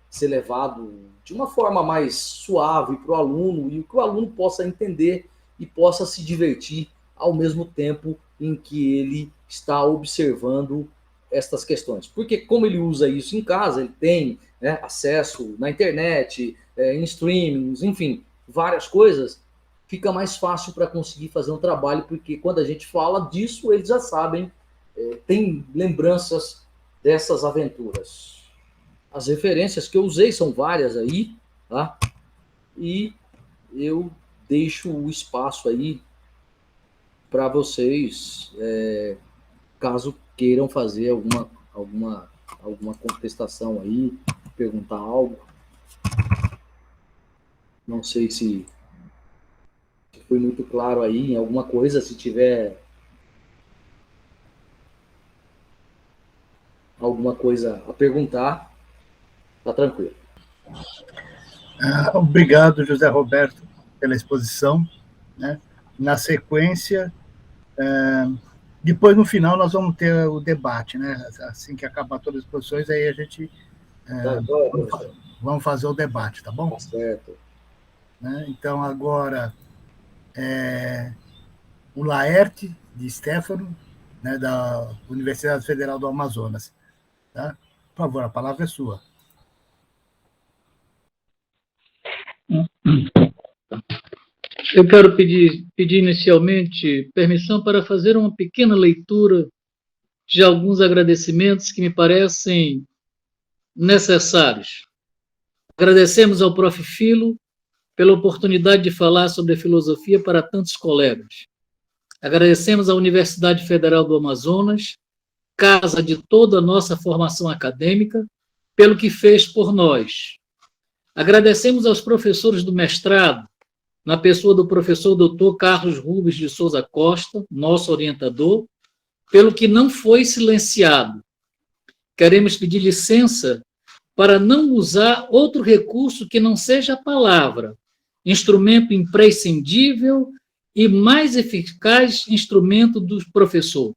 ser levado de uma forma mais suave para o aluno, e que o aluno possa entender e possa se divertir ao mesmo tempo em que ele está observando estas questões. Porque como ele usa isso em casa, ele tem, né, acesso na internet, em streamings, enfim, várias coisas, fica mais fácil para conseguir fazer um trabalho, porque quando a gente fala disso, eles já sabem, tem lembranças dessas aventuras. As referências que eu usei são várias aí, tá? E eu deixo o espaço aí para vocês, caso queiram fazer alguma contestação aí, perguntar algo. Não sei se foi muito claro aí em alguma coisa. Se tiver alguma coisa a perguntar, tá tranquilo. Obrigado, José Roberto, pela exposição, né? Na sequência, depois, no final, nós vamos ter o debate, né? Assim que acabar todas as exposições, aí a gente vamos fazer o debate, tá bom? Tá certo. Né? Então, agora, o Laerte, de Stefano, né, da Universidade Federal do Amazonas. Tá? Por favor, a palavra é sua. Eu quero pedir inicialmente permissão para fazer uma pequena leitura de alguns agradecimentos que me parecem necessários. Agradecemos ao Prof. Filo pela oportunidade de falar sobre a filosofia para tantos colegas. Agradecemos à Universidade Federal do Amazonas, casa de toda a nossa formação acadêmica, pelo que fez por nós, Agradecemos aos professores do mestrado, na pessoa do professor Dr. Carlos Rubens de Souza Costa, nosso orientador, pelo que não foi silenciado. Queremos pedir licença para não usar outro recurso que não seja a palavra, instrumento imprescindível e mais eficaz instrumento do professor.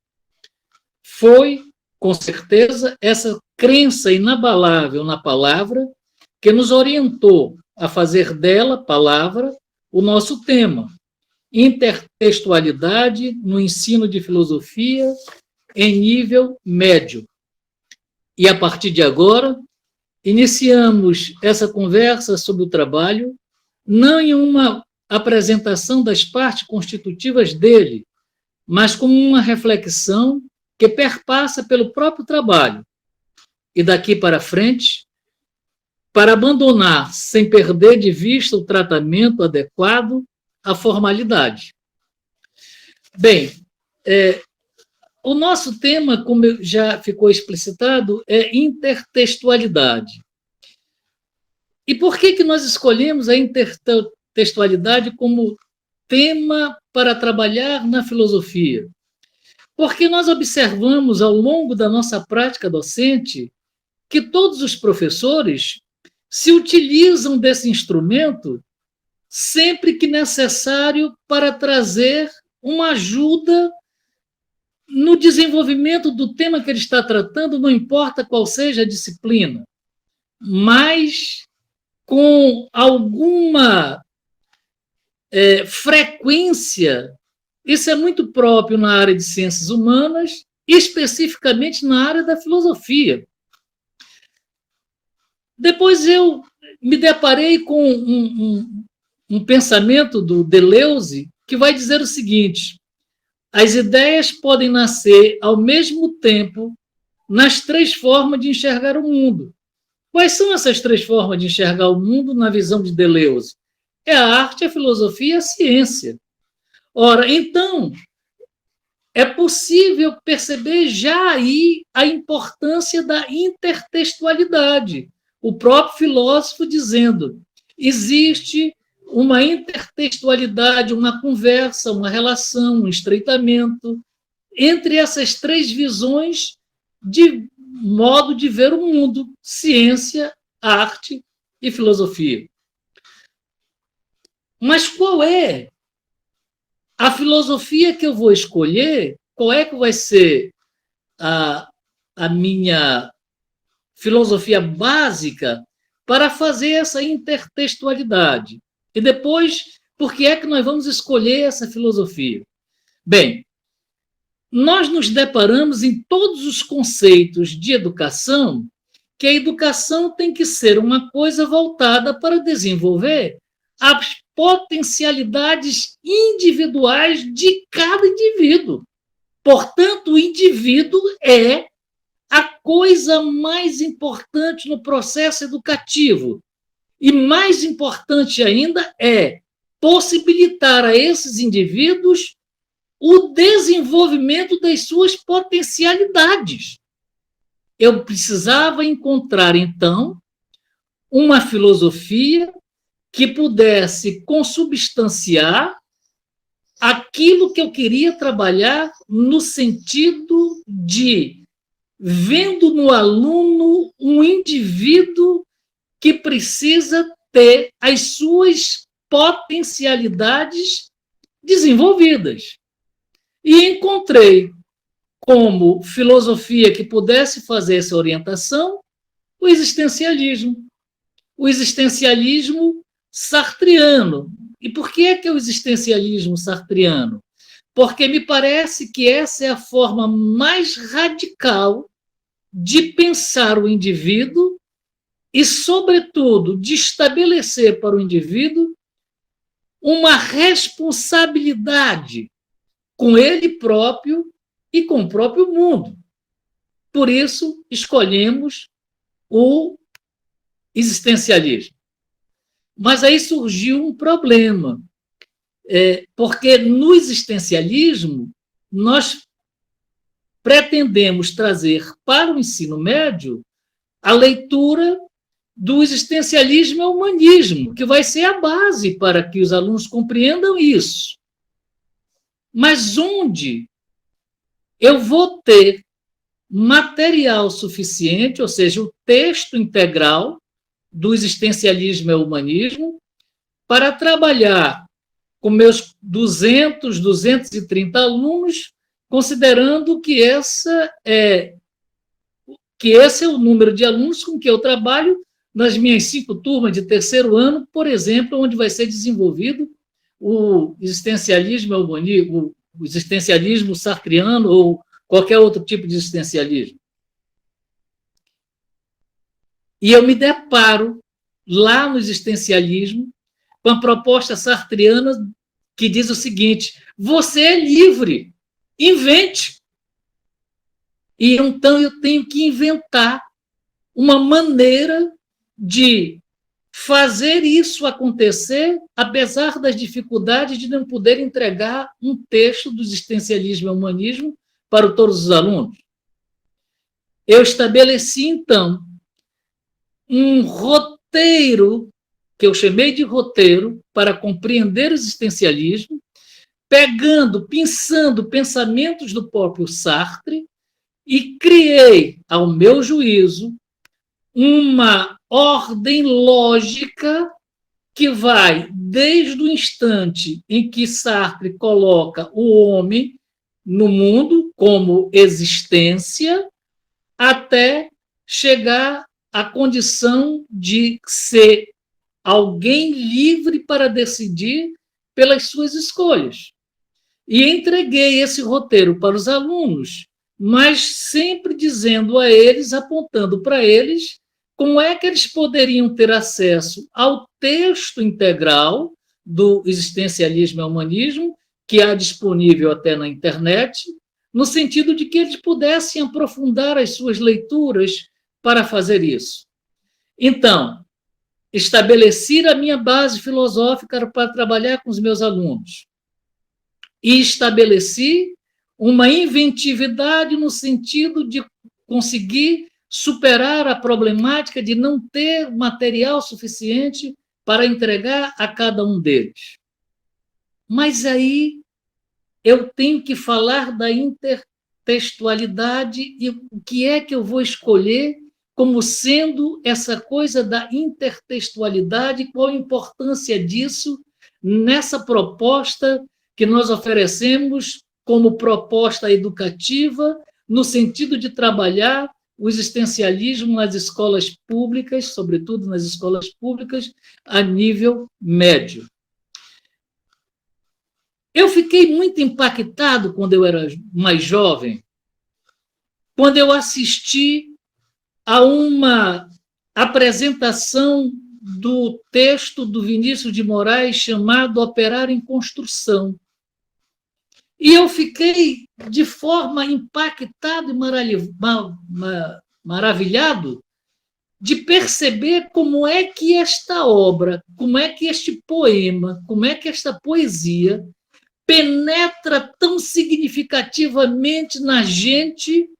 Foi, com certeza, essa crença inabalável na palavra que nos orientou a fazer dela, palavra, o nosso tema, intertextualidade no ensino de filosofia em nível médio. E, a partir de agora, iniciamos essa conversa sobre o trabalho, não em uma apresentação das partes constitutivas dele, mas como uma reflexão que perpassa pelo próprio trabalho. E daqui para frente, para abandonar, sem perder de vista o tratamento adequado, a formalidade. Bem, o nosso tema, como já ficou explicitado, é intertextualidade. E por que nós escolhemos a intertextualidade como tema para trabalhar na filosofia? Porque nós observamos ao longo da nossa prática docente que todos os professores se utilizam desse instrumento sempre que necessário para trazer uma ajuda no desenvolvimento do tema que ele está tratando, não importa qual seja a disciplina, mas com alguma frequência. Isso é muito próprio na área de ciências humanas, especificamente na área da filosofia. Depois eu me deparei com um pensamento do Deleuze que vai dizer o seguinte: as ideias podem nascer ao mesmo tempo nas três formas de enxergar o mundo. Quais são essas três formas de enxergar o mundo na visão de Deleuze? É a arte, a filosofia e a ciência. Ora, então, é possível perceber já aí a importância da intertextualidade. O próprio filósofo dizendo: existe uma intertextualidade, uma conversa, uma relação, um estreitamento entre essas três visões de modo de ver o mundo: ciência, arte e filosofia. Mas qual é a filosofia que eu vou escolher? Qual é que vai ser a minha filosofia básica para fazer essa intertextualidade? E depois, por que é que nós vamos escolher essa filosofia? Bem, nós nos deparamos em todos os conceitos de educação que a educação tem que ser uma coisa voltada para desenvolver as potencialidades individuais de cada indivíduo. Portanto, o indivíduo é a coisa mais importante no processo educativo. E mais importante ainda é possibilitar a esses indivíduos o desenvolvimento das suas potencialidades. Eu precisava encontrar, então, uma filosofia que pudesse consubstanciar aquilo que eu queria trabalhar no sentido de vendo no aluno um indivíduo que precisa ter as suas potencialidades desenvolvidas. E encontrei como filosofia que pudesse fazer essa orientação o existencialismo. O existencialismo sartriano. E por que é o existencialismo sartriano? Porque me parece que essa é a forma mais radical de pensar o indivíduo e, sobretudo, de estabelecer para o indivíduo uma responsabilidade com ele próprio e com o próprio mundo. Por isso, escolhemos o existencialismo. Mas aí surgiu um problema, porque no existencialismo nós pretendemos trazer para o ensino médio a leitura do existencialismo e humanismo, que vai ser a base para que os alunos compreendam isso. Mas onde eu vou ter material suficiente, ou seja, o texto integral do existencialismo e humanismo, para trabalhar com meus 200, 230 alunos, considerando que esse é o número de alunos com que eu trabalho nas minhas 5 turmas de terceiro ano, por exemplo, onde vai ser desenvolvido o existencialismo humanismo, o existencialismo sartriano ou qualquer outro tipo de existencialismo. E eu me deparo lá no existencialismo com a proposta sartriana que diz o seguinte: você é livre, invente. E então eu tenho que inventar uma maneira de fazer isso acontecer, apesar das dificuldades de não poder entregar um texto do existencialismo e humanismo para todos os alunos. Eu estabeleci, então, um roteiro, que eu chamei de roteiro, para compreender o existencialismo, pensando pensamentos do próprio Sartre, e criei, ao meu juízo, uma ordem lógica que vai desde o instante em que Sartre coloca o homem no mundo como existência, até chegar à condição de ser alguém livre para decidir pelas suas escolhas. E entreguei esse roteiro para os alunos, mas sempre dizendo a eles, apontando para eles, como é que eles poderiam ter acesso ao texto integral do existencialismo e humanismo, que há disponível até na internet, no sentido de que eles pudessem aprofundar as suas leituras para fazer isso. Então, estabeleci a minha base filosófica para trabalhar com os meus alunos. E estabeleci uma inventividade no sentido de conseguir superar a problemática de não ter material suficiente para entregar a cada um deles. Mas aí eu tenho que falar da intertextualidade e o que é que eu vou escolher como sendo essa coisa da intertextualidade, qual a importância disso nessa proposta que nós oferecemos como proposta educativa, no sentido de trabalhar o existencialismo nas escolas públicas, sobretudo nas escolas públicas, a nível médio. Eu fiquei muito impactado quando eu era mais jovem, quando eu assisti a uma apresentação do texto do Vinícius de Moraes chamado Operar em Construção. E eu fiquei de forma impactado e maravilhado de perceber como é que esta obra, como é que este poema, como é que esta poesia penetra tão significativamente na gente,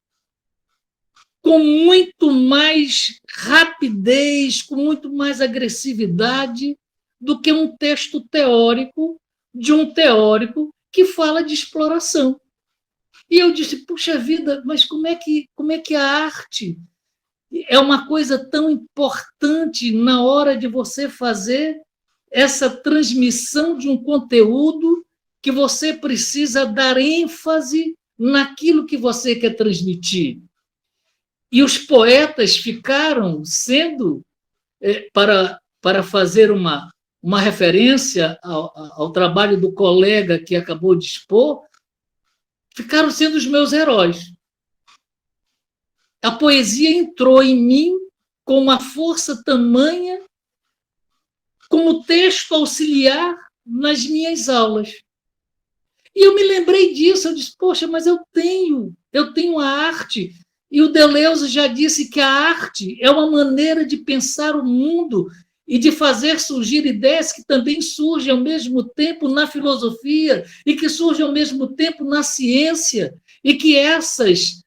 com muito mais rapidez, com muito mais agressividade do que um texto teórico de um teórico que fala de exploração. E eu disse, puxa vida, mas como é que a arte é uma coisa tão importante na hora de você fazer essa transmissão de um conteúdo que você precisa dar ênfase naquilo que você quer transmitir. E os poetas ficaram sendo, para fazer uma referência ao trabalho do colega que acabou de expor, ficaram sendo os meus heróis. A poesia entrou em mim com uma força tamanha, como texto auxiliar nas minhas aulas. E eu me lembrei disso, eu disse, poxa, mas eu tenho a arte. E o Deleuze já disse que a arte é uma maneira de pensar o mundo e de fazer surgir ideias que também surgem ao mesmo tempo na filosofia e que surgem ao mesmo tempo na ciência, e que essas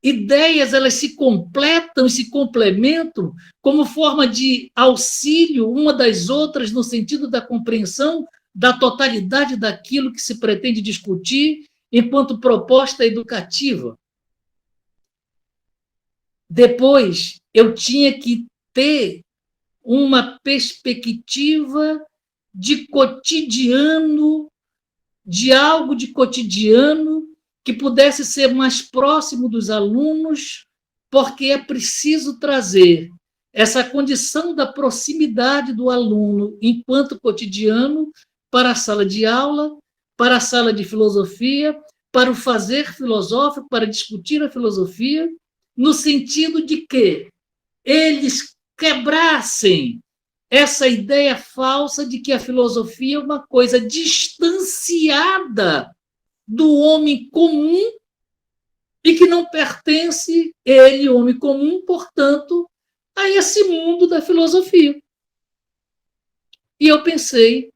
ideias elas se completam e se complementam como forma de auxílio uma das outras no sentido da compreensão da totalidade daquilo que se pretende discutir enquanto proposta educativa. Depois, eu tinha que ter uma perspectiva de cotidiano, de algo de cotidiano que pudesse ser mais próximo dos alunos, porque é preciso trazer essa condição da proximidade do aluno enquanto cotidiano para a sala de aula, para a sala de filosofia, para o fazer filosófico, para discutir a filosofia, no sentido de que eles quebrassem essa ideia falsa de que a filosofia é uma coisa distanciada do homem comum e que não pertence, ele, homem comum, portanto, a esse mundo da filosofia. E eu pensei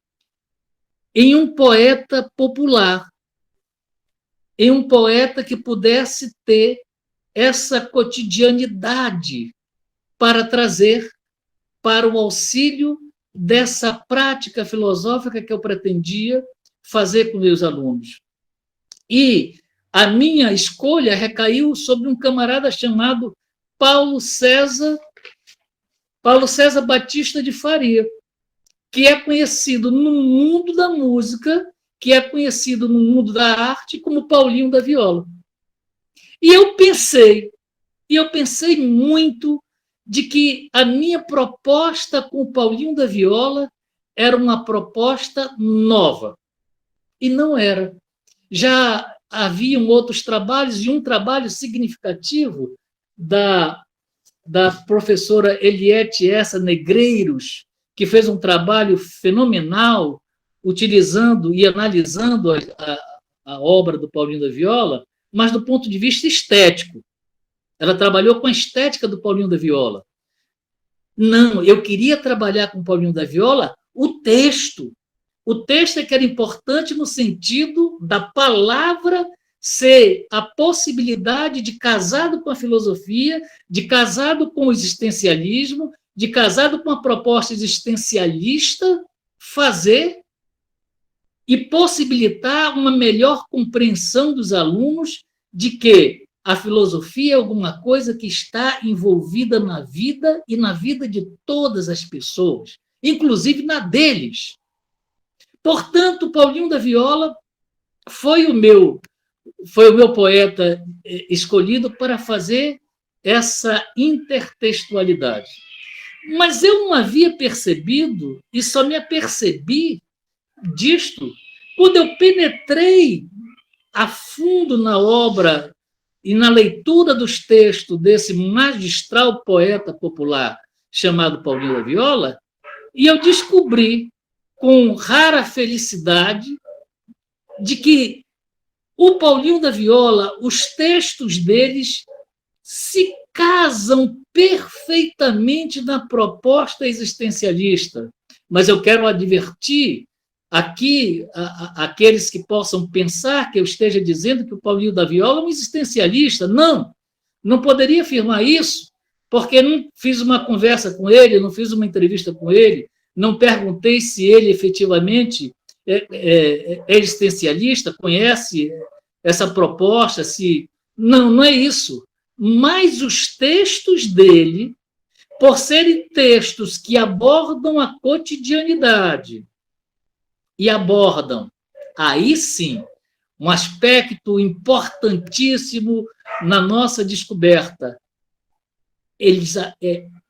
em um poeta popular, em um poeta que pudesse ter essa cotidianidade para trazer para o auxílio dessa prática filosófica que eu pretendia fazer com meus alunos. E a minha escolha recaiu sobre um camarada chamado Paulo César Batista de Faria, que é conhecido no mundo da música, que é conhecido no mundo da arte como Paulinho da Viola. E eu pensei muito de que a minha proposta com o Paulinho da Viola era uma proposta nova. E não era. Já haviam outros trabalhos, e um trabalho significativo da professora Eliette Essa Negreiros, que fez um trabalho fenomenal, utilizando e analisando a obra do Paulinho da Viola, mas do ponto de vista estético. Ela trabalhou com a estética do Paulinho da Viola. Não, eu queria trabalhar com o Paulinho da Viola o texto. O texto é que era importante no sentido da palavra ser a possibilidade de, casado com a filosofia, de casado com o existencialismo, de casado com a proposta existencialista, fazer e possibilitar uma melhor compreensão dos alunos de que a filosofia é alguma coisa que está envolvida na vida e na vida de todas as pessoas, inclusive na deles. Portanto, Paulinho da Viola foi o meu poeta escolhido para fazer essa intertextualidade. Mas eu não havia percebido, e só me apercebi disto quando eu penetrei a fundo na obra e na leitura dos textos desse magistral poeta popular chamado Paulinho da Viola, e eu descobri, com rara felicidade, de que o Paulinho da Viola, os textos deles se casam perfeitamente na proposta existencialista. Mas eu quero advertir aqui aqueles que possam pensar que eu esteja dizendo que o Paulinho da Viola é um existencialista. Não poderia afirmar isso, porque não fiz uma conversa com ele, não fiz uma entrevista com ele, não perguntei se ele efetivamente é existencialista, conhece essa proposta, se... Não é isso. Mas os textos dele, por serem textos que abordam a cotidianidade e abordam, aí sim, um aspecto importantíssimo na nossa descoberta.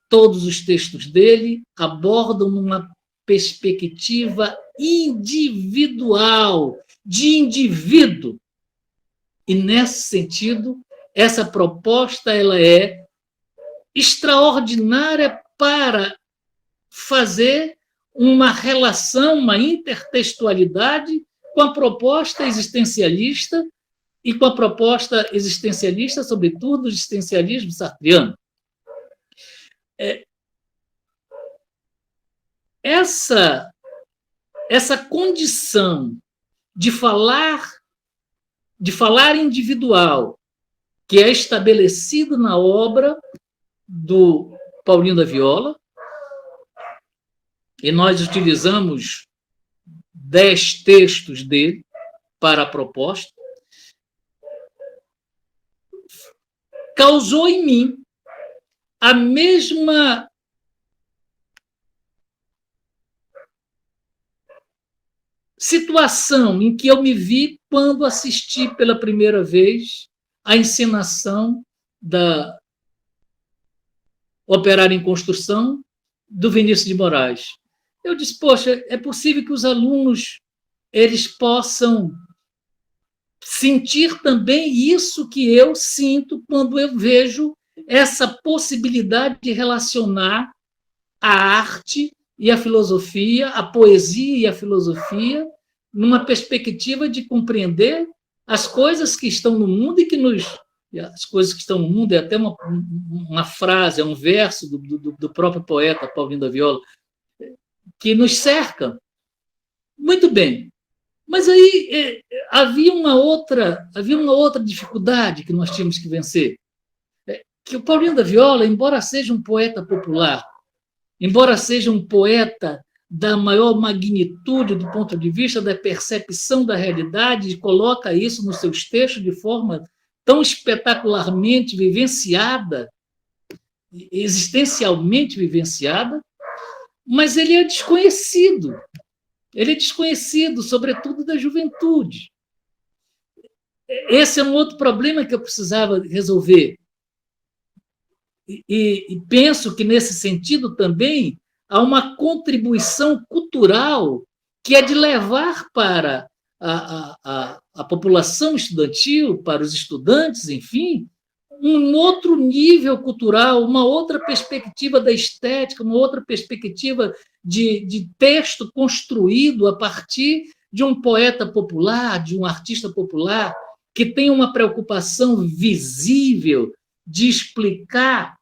Todos os textos dele abordam numa perspectiva individual, de indivíduo. E, nesse sentido, essa proposta ela é extraordinária para fazer uma relação, uma intertextualidade com a proposta existencialista e com a proposta existencialista, sobretudo, do existencialismo sartriano. Essa condição de falar individual que é estabelecido na obra do Paulinho da Viola, e nós utilizamos 10 textos dele para a proposta, causou em mim a mesma situação em que eu me vi quando assisti pela primeira vez a encenação da Operário em Construção, do Vinícius de Moraes. Eu disse, poxa, é possível que os alunos eles possam sentir também isso que eu sinto quando eu vejo essa possibilidade de relacionar a arte e a filosofia, a poesia e a filosofia, numa perspectiva de compreender as coisas que estão no mundo e que nos... As coisas que estão no mundo é até uma frase, é um verso do próprio poeta Paulinho da Viola, que nos cerca. Muito bem. Mas aí havia uma outra dificuldade que nós tínhamos que vencer. Que o Paulinho da Viola, embora seja um poeta popular, embora seja um poeta da maior magnitude do ponto de vista da percepção da realidade, e coloca isso nos seus textos de forma tão espetacularmente vivenciada, existencialmente vivenciada, mas ele é desconhecido. Ele é desconhecido, sobretudo da juventude. Esse é um outro problema que eu precisava resolver. E penso que, nesse sentido, também há uma contribuição cultural que é de levar para a população estudantil, para os estudantes, enfim, um outro nível cultural, uma outra perspectiva da estética, uma outra perspectiva de texto construído a partir de um poeta popular, de um artista popular, que tem uma preocupação visível de explicar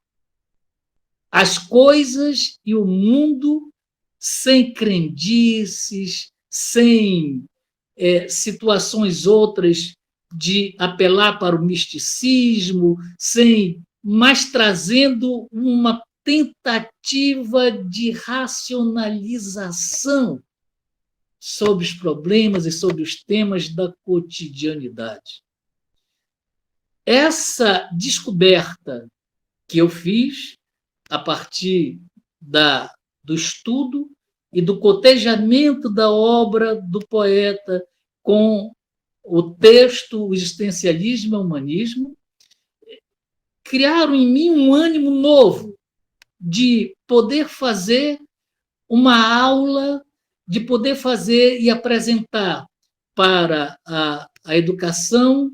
as coisas e o mundo sem crendices, sem situações outras de apelar para o misticismo, mas trazendo uma tentativa de racionalização sobre os problemas e sobre os temas da cotidianidade. Essa descoberta que eu fiz a partir do estudo e do cotejamento da obra do poeta com o texto, o existencialismo e o humanismo, criaram em mim um ânimo novo de poder fazer uma aula, de poder fazer e apresentar para a educação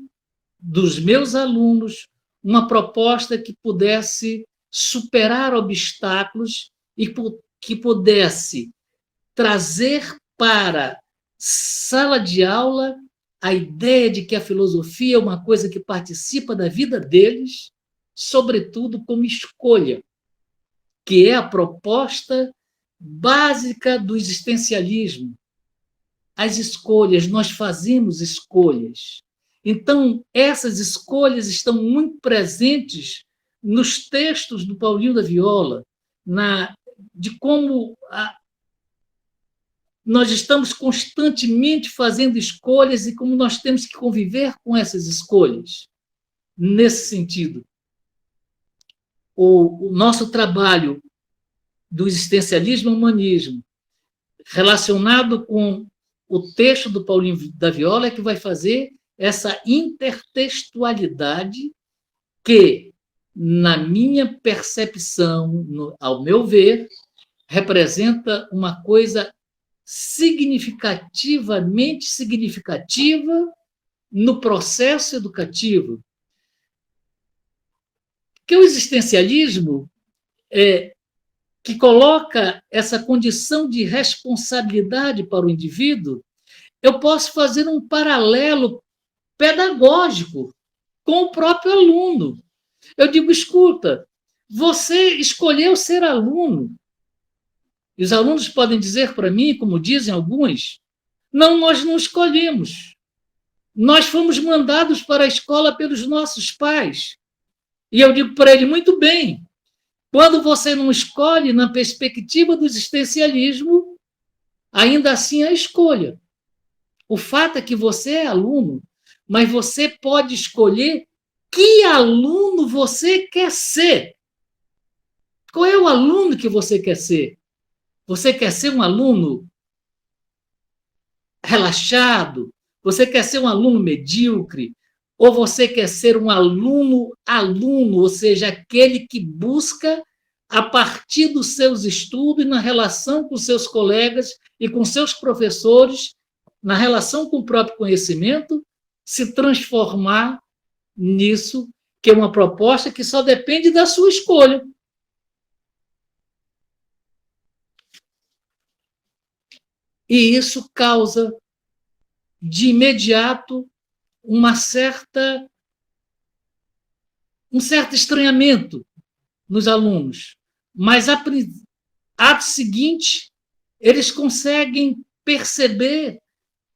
dos meus alunos uma proposta que pudesse superar obstáculos e que pudesse trazer para sala de aula a ideia de que a filosofia é uma coisa que participa da vida deles, sobretudo como escolha, que é a proposta básica do existencialismo. As escolhas, nós fazemos escolhas. Então, essas escolhas estão muito presentes nos textos do Paulinho da Viola, de como nós estamos constantemente fazendo escolhas e como nós temos que conviver com essas escolhas. Nesse sentido, o nosso trabalho do existencialismo e humanismo, relacionado com o texto do Paulinho da Viola, é que vai fazer essa intertextualidade que, na minha percepção, ao meu ver, representa uma coisa significativamente significativa no processo educativo. Que o existencialismo que coloca essa condição de responsabilidade para o indivíduo, eu posso fazer um paralelo pedagógico com o próprio aluno. Eu digo, escuta, você escolheu ser aluno. E os alunos podem dizer para mim, como dizem alguns, não, nós não escolhemos. Nós fomos mandados para a escola pelos nossos pais. E eu digo para ele, muito bem, quando você não escolhe na perspectiva do existencialismo, ainda assim é escolha. O fato é que você é aluno, mas você pode escolher que aluno você quer ser. Qual é o aluno que você quer ser? Você quer ser um aluno relaxado? Você quer ser um aluno medíocre? Ou você quer ser um aluno, ou seja, aquele que busca, a partir dos seus estudos e na relação com seus colegas e com seus professores, na relação com o próprio conhecimento, se transformar nisso, que é uma proposta que só depende da sua escolha. E isso causa, de imediato, um certo estranhamento nos alunos. Mas, ato seguinte, eles conseguem perceber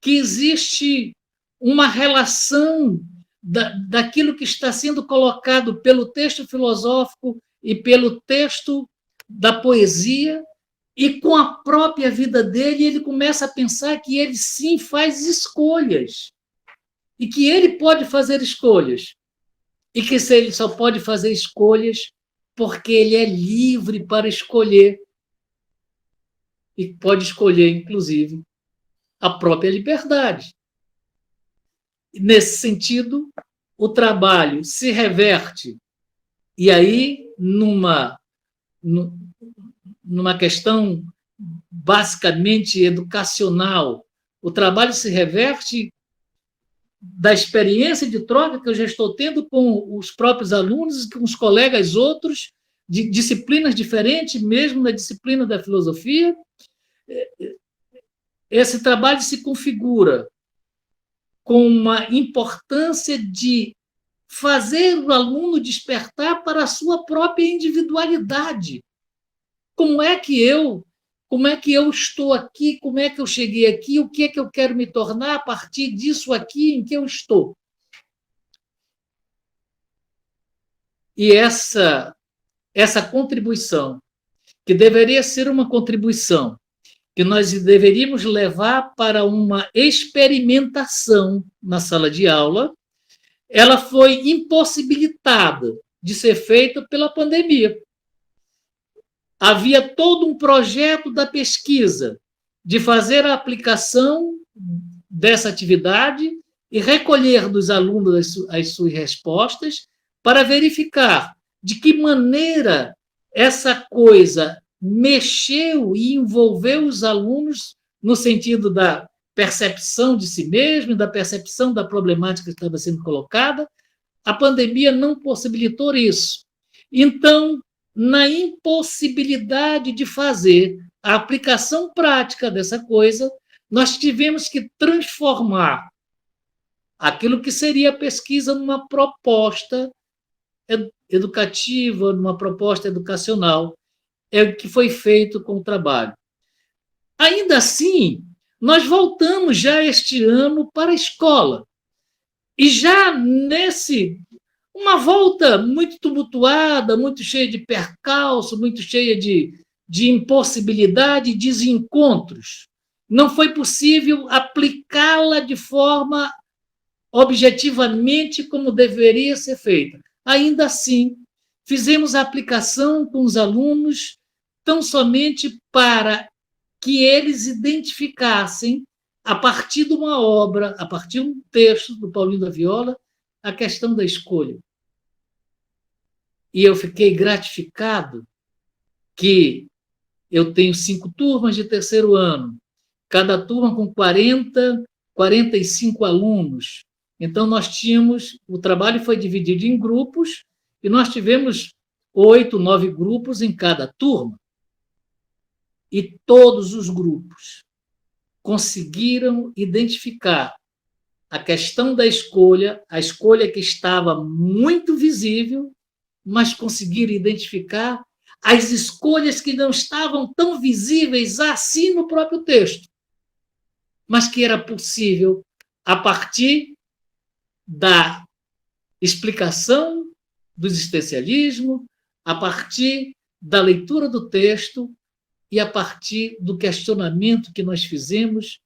que existe uma relação daquilo que está sendo colocado pelo texto filosófico e pelo texto da poesia, e com a própria vida dele, ele começa a pensar que ele sim faz escolhas, e que ele pode fazer escolhas, e que ele só pode fazer escolhas porque ele é livre para escolher, e pode escolher, inclusive, a própria liberdade. Nesse sentido, o trabalho se reverte, e aí, numa questão basicamente educacional, o trabalho se reverte da experiência de troca que eu já estou tendo com os próprios alunos e com os colegas outros, de disciplinas diferentes, mesmo na disciplina da filosofia. Esse trabalho se configura com uma importância de fazer o aluno despertar para a sua própria individualidade. Como é que eu estou aqui? Como é que eu cheguei aqui? O que é que eu quero me tornar a partir disso aqui em que eu estou? E essa contribuição, que deveria ser uma contribuição que nós deveríamos levar para uma experimentação na sala de aula, ela foi impossibilitada de ser feita pela pandemia. Havia todo um projeto da pesquisa de fazer a aplicação dessa atividade e recolher dos alunos as suas respostas para verificar de que maneira essa coisa mexeu e envolveu os alunos no sentido da percepção de si mesmo, da percepção da problemática que estava sendo colocada. A pandemia não possibilitou isso. Então, na impossibilidade de fazer a aplicação prática dessa coisa, nós tivemos que transformar aquilo que seria a pesquisa numa proposta educativa, numa proposta educacional, é o que foi feito com o trabalho. Ainda assim, nós voltamos já este ano para a escola. E já uma volta muito tumultuada, muito cheia de percalço, muito cheia de impossibilidade e desencontros. Não foi possível aplicá-la de forma objetivamente como deveria ser feita. Ainda assim, fizemos a aplicação com os alunos tão somente para que eles identificassem, a partir de uma obra, a partir de um texto do Paulinho da Viola, a questão da escolha. E eu fiquei gratificado que eu tenho 5 turmas de terceiro ano, cada turma com 40, 45 alunos. Então, o trabalho foi dividido em grupos, e nós tivemos 8, 9 grupos em cada turma. E todos os grupos conseguiram identificar a questão da escolha, a escolha que estava muito visível, mas conseguiram identificar as escolhas que não estavam tão visíveis assim no próprio texto, mas que era possível, a partir da explicação do existencialismo, a partir da leitura do texto e a partir do questionamento que nós fizemos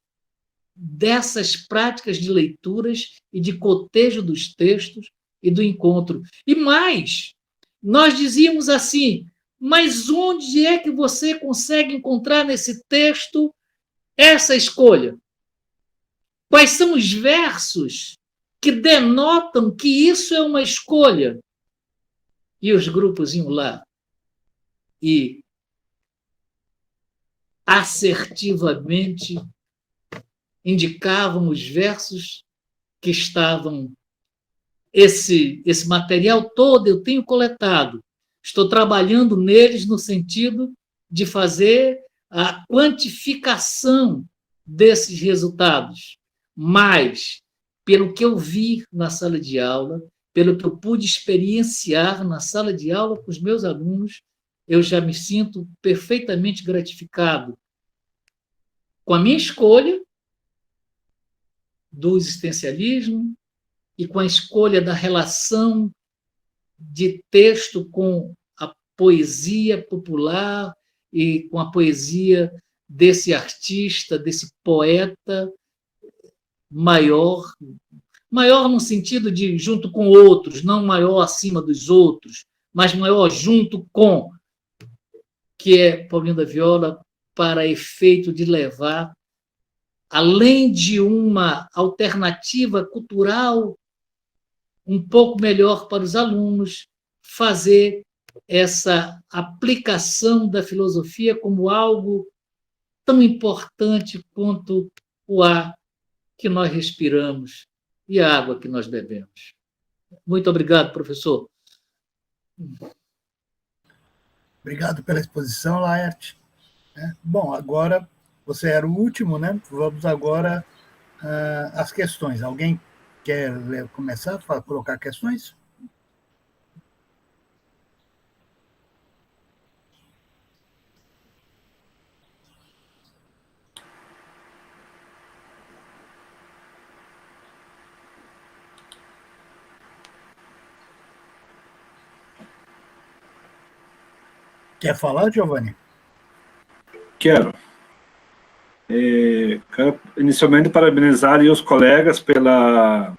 dessas práticas de leituras e de cotejo dos textos e do encontro. E mais, nós dizíamos assim, mas onde é que você consegue encontrar nesse texto essa escolha? Quais são os versos que denotam que isso é uma escolha? E os grupos iam lá e assertivamente indicavam os versos que estavam... Esse material todo eu tenho coletado. Estou trabalhando neles no sentido de fazer a quantificação desses resultados. Mas, pelo que eu vi na sala de aula, pelo que eu pude experienciar na sala de aula com os meus alunos, eu já me sinto perfeitamente gratificado com a minha escolha do existencialismo e com a escolha da relação de texto com a poesia popular e com a poesia desse artista, desse poeta maior no sentido de junto com outros, não maior acima dos outros, mas maior junto com, que é Paulinho da Viola, para efeito de levar, além de uma alternativa cultural um pouco melhor para os alunos, fazer essa aplicação da filosofia como algo tão importante quanto o ar que nós respiramos e a água que nós bebemos. Muito obrigado, professor. Obrigado pela exposição, Laerte. Bom, agora você era o último, né? Vamos agora às questões. Alguém quer começar a colocar questões? Quer falar, Giovanni? Quero. Quero inicialmente parabenizar aí os colegas pela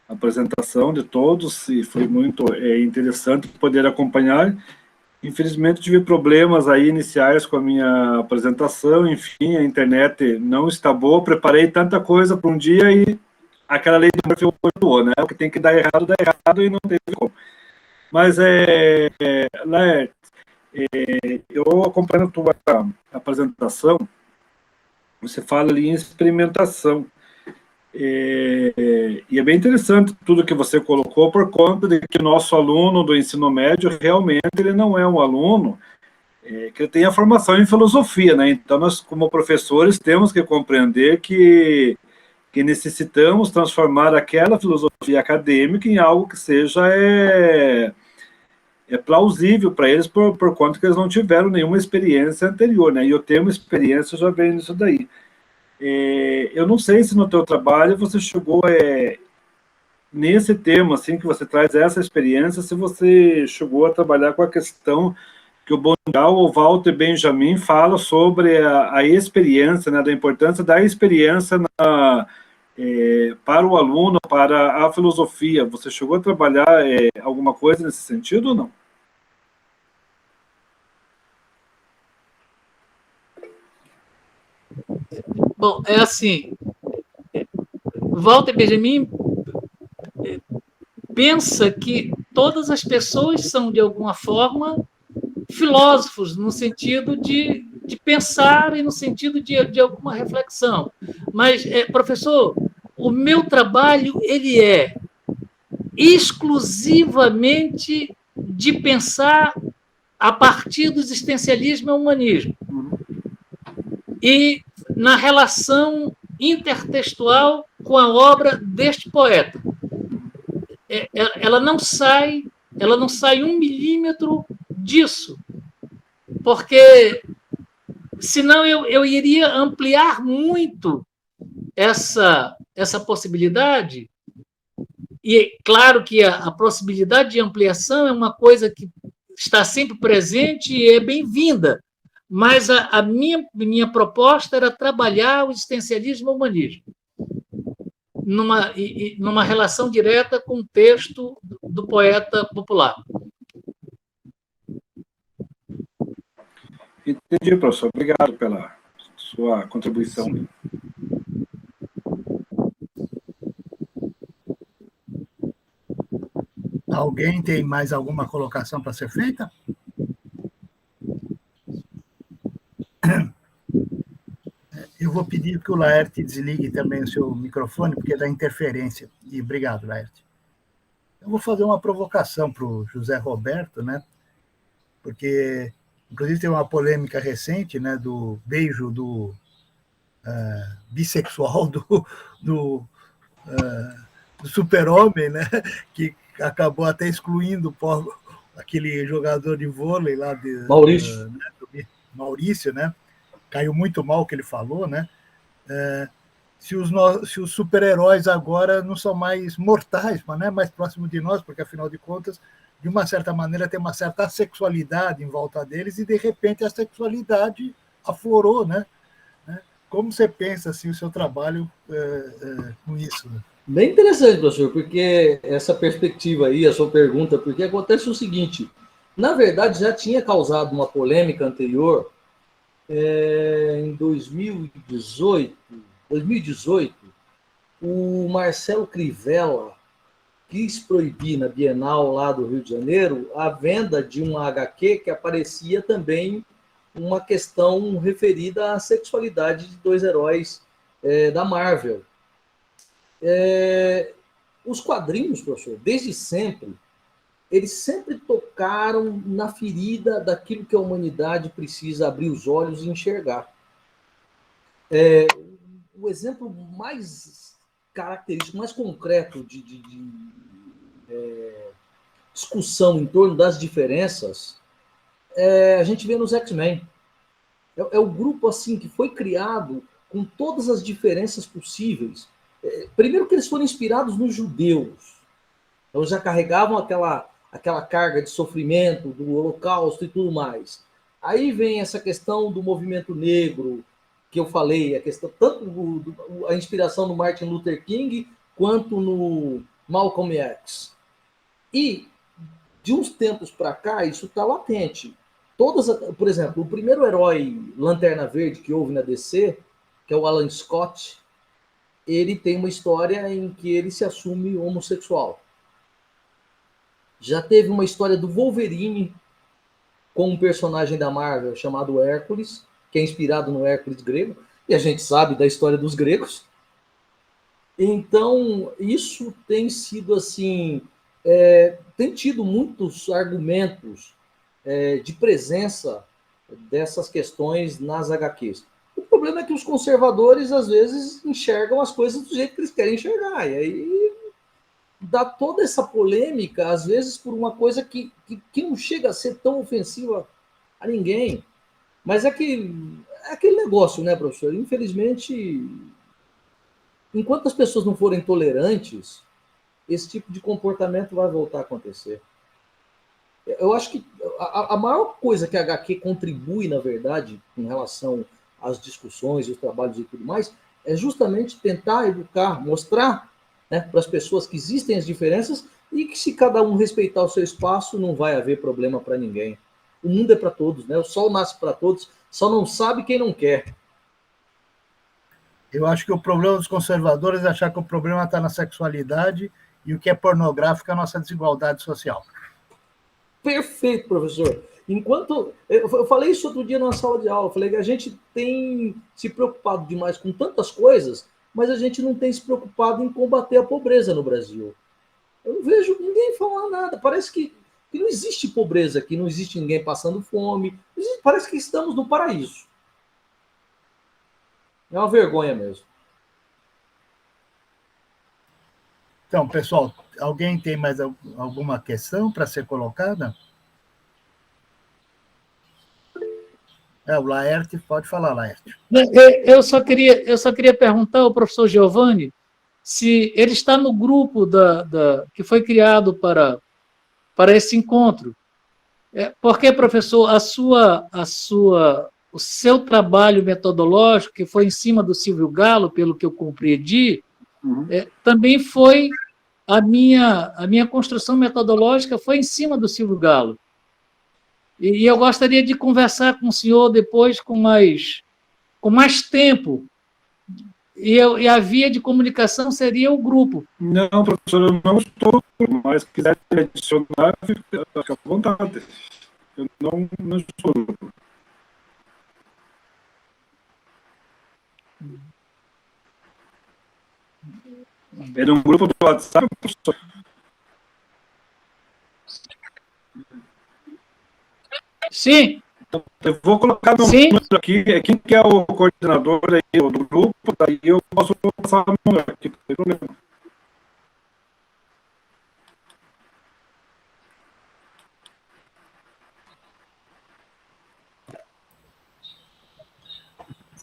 apresentação de todos, e foi muito interessante poder acompanhar. Infelizmente, tive problemas aí iniciais com a minha apresentação, enfim, a internet não está boa, preparei tanta coisa para um dia e aquela lei do Murphy voou, né? O que tem que dar errado, dá errado e não teve como. Mas, Laerte, eu acompanhando a tua apresentação, você fala ali em experimentação. E é bem interessante tudo que você colocou, por conta de que o nosso aluno do ensino médio, realmente, ele não é um aluno que tem a formação em filosofia, né? Então, nós, como professores, temos que compreender que necessitamos transformar aquela filosofia acadêmica em algo que seja plausível para eles, por conta que eles não tiveram nenhuma experiência anterior, né? E eu tenho uma experiência já vendo isso daí. Eu não sei se no teu trabalho você chegou nesse tema, assim, que você traz essa experiência, se você chegou a trabalhar com a questão que o Bongal, o Walter Benjamin, fala sobre a experiência, né, da importância da experiência para o aluno, para a filosofia. Você chegou a trabalhar alguma coisa nesse sentido ou não? Bom, é assim, Walter Benjamin pensa que todas as pessoas são, de alguma forma, filósofos, no sentido de pensar e no sentido de alguma reflexão. Mas, professor, o meu trabalho ele é exclusivamente de pensar a partir do existencialismo e humanismo. E na relação intertextual com a obra deste poeta. Ela não sai 1 milímetro disso, porque senão eu iria ampliar muito essa possibilidade E claro que a possibilidade de ampliação é uma coisa que está sempre presente e é bem-vinda, mas a minha proposta era trabalhar o existencialismo e o humanismo numa relação direta com o texto do poeta popular. Entendi, professor. Obrigado pela sua contribuição. Alguém tem mais alguma colocação para ser feita? Eu vou pedir que o Laerte desligue também o seu microfone, porque dá interferência. E obrigado, Laerte. Eu vou fazer uma provocação para o José Roberto, né? Porque, inclusive, teve uma polêmica recente, né, do beijo do bissexual do super-homem, né? Que acabou até excluindo aquele jogador de vôlei lá de Maurício. Maurício, né? Caiu muito mal o que ele falou, né? Se os super-heróis agora não são mais mortais, mas não é mais próximo de nós, porque, afinal de contas, de uma certa maneira, tem uma certa sexualidade em volta deles, e, de repente, a sexualidade aflorou, né? Como você pensa, assim, o seu trabalho com isso? Né? Bem interessante, professor, porque essa perspectiva aí, a sua pergunta, porque acontece o seguinte, na verdade, já tinha causado uma polêmica anterior, em 2018, o Marcelo Crivella quis proibir na Bienal lá do Rio de Janeiro a venda de uma HQ que aparecia também uma questão referida à sexualidade de dois heróis da Marvel. Os quadrinhos, professor, desde sempre, eles sempre tocaram na ferida daquilo que a humanidade precisa abrir os olhos e enxergar. O exemplo mais característico, mais concreto de discussão em torno das diferenças, a gente vê nos X-Men. É o grupo assim que foi criado com todas as diferenças possíveis. Primeiro que eles foram inspirados nos judeus. Então já carregavam aquela carga de sofrimento do Holocausto e tudo mais. Aí vem essa questão do movimento negro, que eu falei, a questão tanto a inspiração no Martin Luther King quanto no Malcolm X. E de uns tempos para cá isso está latente. Por exemplo, o primeiro herói Lanterna Verde que houve na DC, que é o Alan Scott, ele tem uma história em que ele se assume homossexual. Já teve uma história do Wolverine com um personagem da Marvel chamado Hércules, que é inspirado no Hércules grego, e a gente sabe da história dos gregos. Então, isso tem sido assim, tem tido muitos argumentos de presença dessas questões nas HQs. O problema é que os conservadores, às vezes, enxergam as coisas do jeito que eles querem enxergar, e aí dá toda essa polêmica, às vezes, por uma coisa que não chega a ser tão ofensiva a ninguém. Mas é aquele negócio, né, professor? Infelizmente, enquanto as pessoas não forem tolerantes, esse tipo de comportamento vai voltar a acontecer. Eu acho que a maior coisa que a HQ contribui, na verdade, em relação às discussões, os trabalhos e tudo mais, é justamente tentar educar, mostrar, né, para as pessoas que existem as diferenças e que, se cada um respeitar o seu espaço, não vai haver problema para ninguém. O mundo é para todos, né? O sol nasce para todos, só não sabe quem não quer. Eu acho que o problema dos conservadores é achar que o problema está na sexualidade e o que é pornográfico é a nossa desigualdade social. Perfeito, professor. Enquanto eu falei isso outro dia numa sala de aula, eu falei que a gente tem se preocupado demais com tantas coisas, mas a gente não tem se preocupado em combater a pobreza no Brasil. Eu não vejo ninguém falar nada. Parece que não existe pobreza aqui, não existe ninguém passando fome. Parece que estamos no paraíso. É uma vergonha mesmo. Então, pessoal, alguém tem mais alguma questão para ser colocada? O Laerte, pode falar, Laerte. Eu só queria perguntar ao professor Giovanni se ele está no grupo que foi criado para esse encontro. Porque, professor, o seu trabalho metodológico, que foi em cima do Silvio Galo, pelo que eu compreendi, também foi a minha construção metodológica foi em cima do Silvio Galo. E eu gostaria de conversar com o senhor depois com mais tempo. E a via de comunicação seria o grupo. Não, professor, eu não estou, mas se quiser adicionar, fica à vontade. Eu não estou. Era um grupo do WhatsApp, professor? Sim. Então, eu vou colocar meu número aqui. Quem que é o coordenador aí do grupo, daí eu posso passar o número aqui, não tem problema.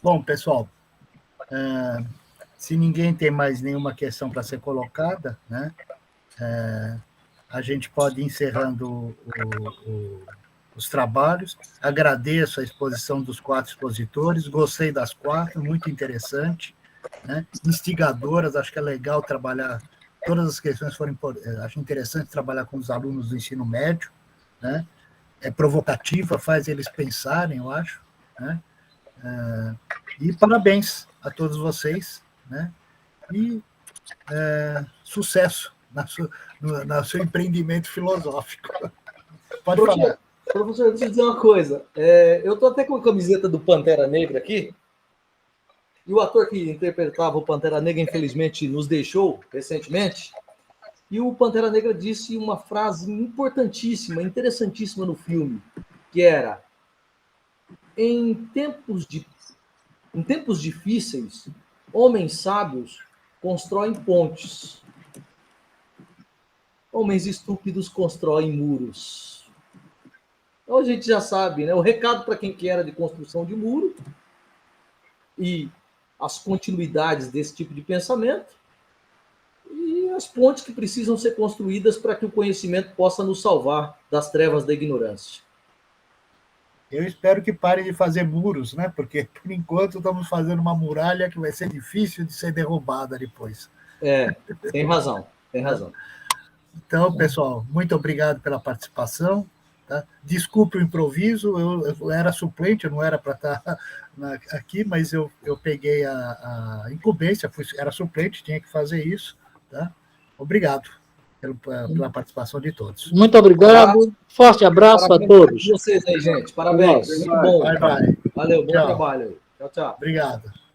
Bom, pessoal, se ninguém tem mais nenhuma questão para ser colocada, né, a gente pode ir encerrando os trabalhos. Agradeço a exposição dos 4 expositores, gostei das 4, muito interessante, né, instigadoras, acho que é legal trabalhar, todas as questões foram, acho interessante trabalhar com os alunos do ensino médio, né, é provocativa, faz eles pensarem, eu acho, né, e parabéns a todos vocês, né, e sucesso no seu empreendimento filosófico. Pode falar. Professor, deixa eu dizer uma coisa. Eu estou até com a camiseta do Pantera Negra aqui, e o ator que interpretava o Pantera Negra, infelizmente, nos deixou recentemente, e o Pantera Negra disse uma frase importantíssima, interessantíssima no filme, que era: em tempos difíceis, homens sábios constroem pontes. Homens estúpidos constroem muros. Então a gente já sabe, né? O recado para quem que era de construção de muro e as continuidades desse tipo de pensamento e as pontes que precisam ser construídas para que o conhecimento possa nos salvar das trevas da ignorância. Eu espero que parem de fazer muros, né? Porque, por enquanto, estamos fazendo uma muralha que vai ser difícil de ser derrubada depois. Tem razão, tem razão. Então, pessoal, muito obrigado pela participação. Tá? Desculpe o improviso, eu era suplente, eu não era para estar aqui, mas eu peguei a incumbência, era suplente, tinha que fazer isso. Tá? Obrigado pela participação de todos. Muito obrigado, forte abraço a todos. Vocês aí, gente, parabéns, muito bom. Bye, bye. Valeu, bom trabalho aí. Tchau, tchau. Obrigado.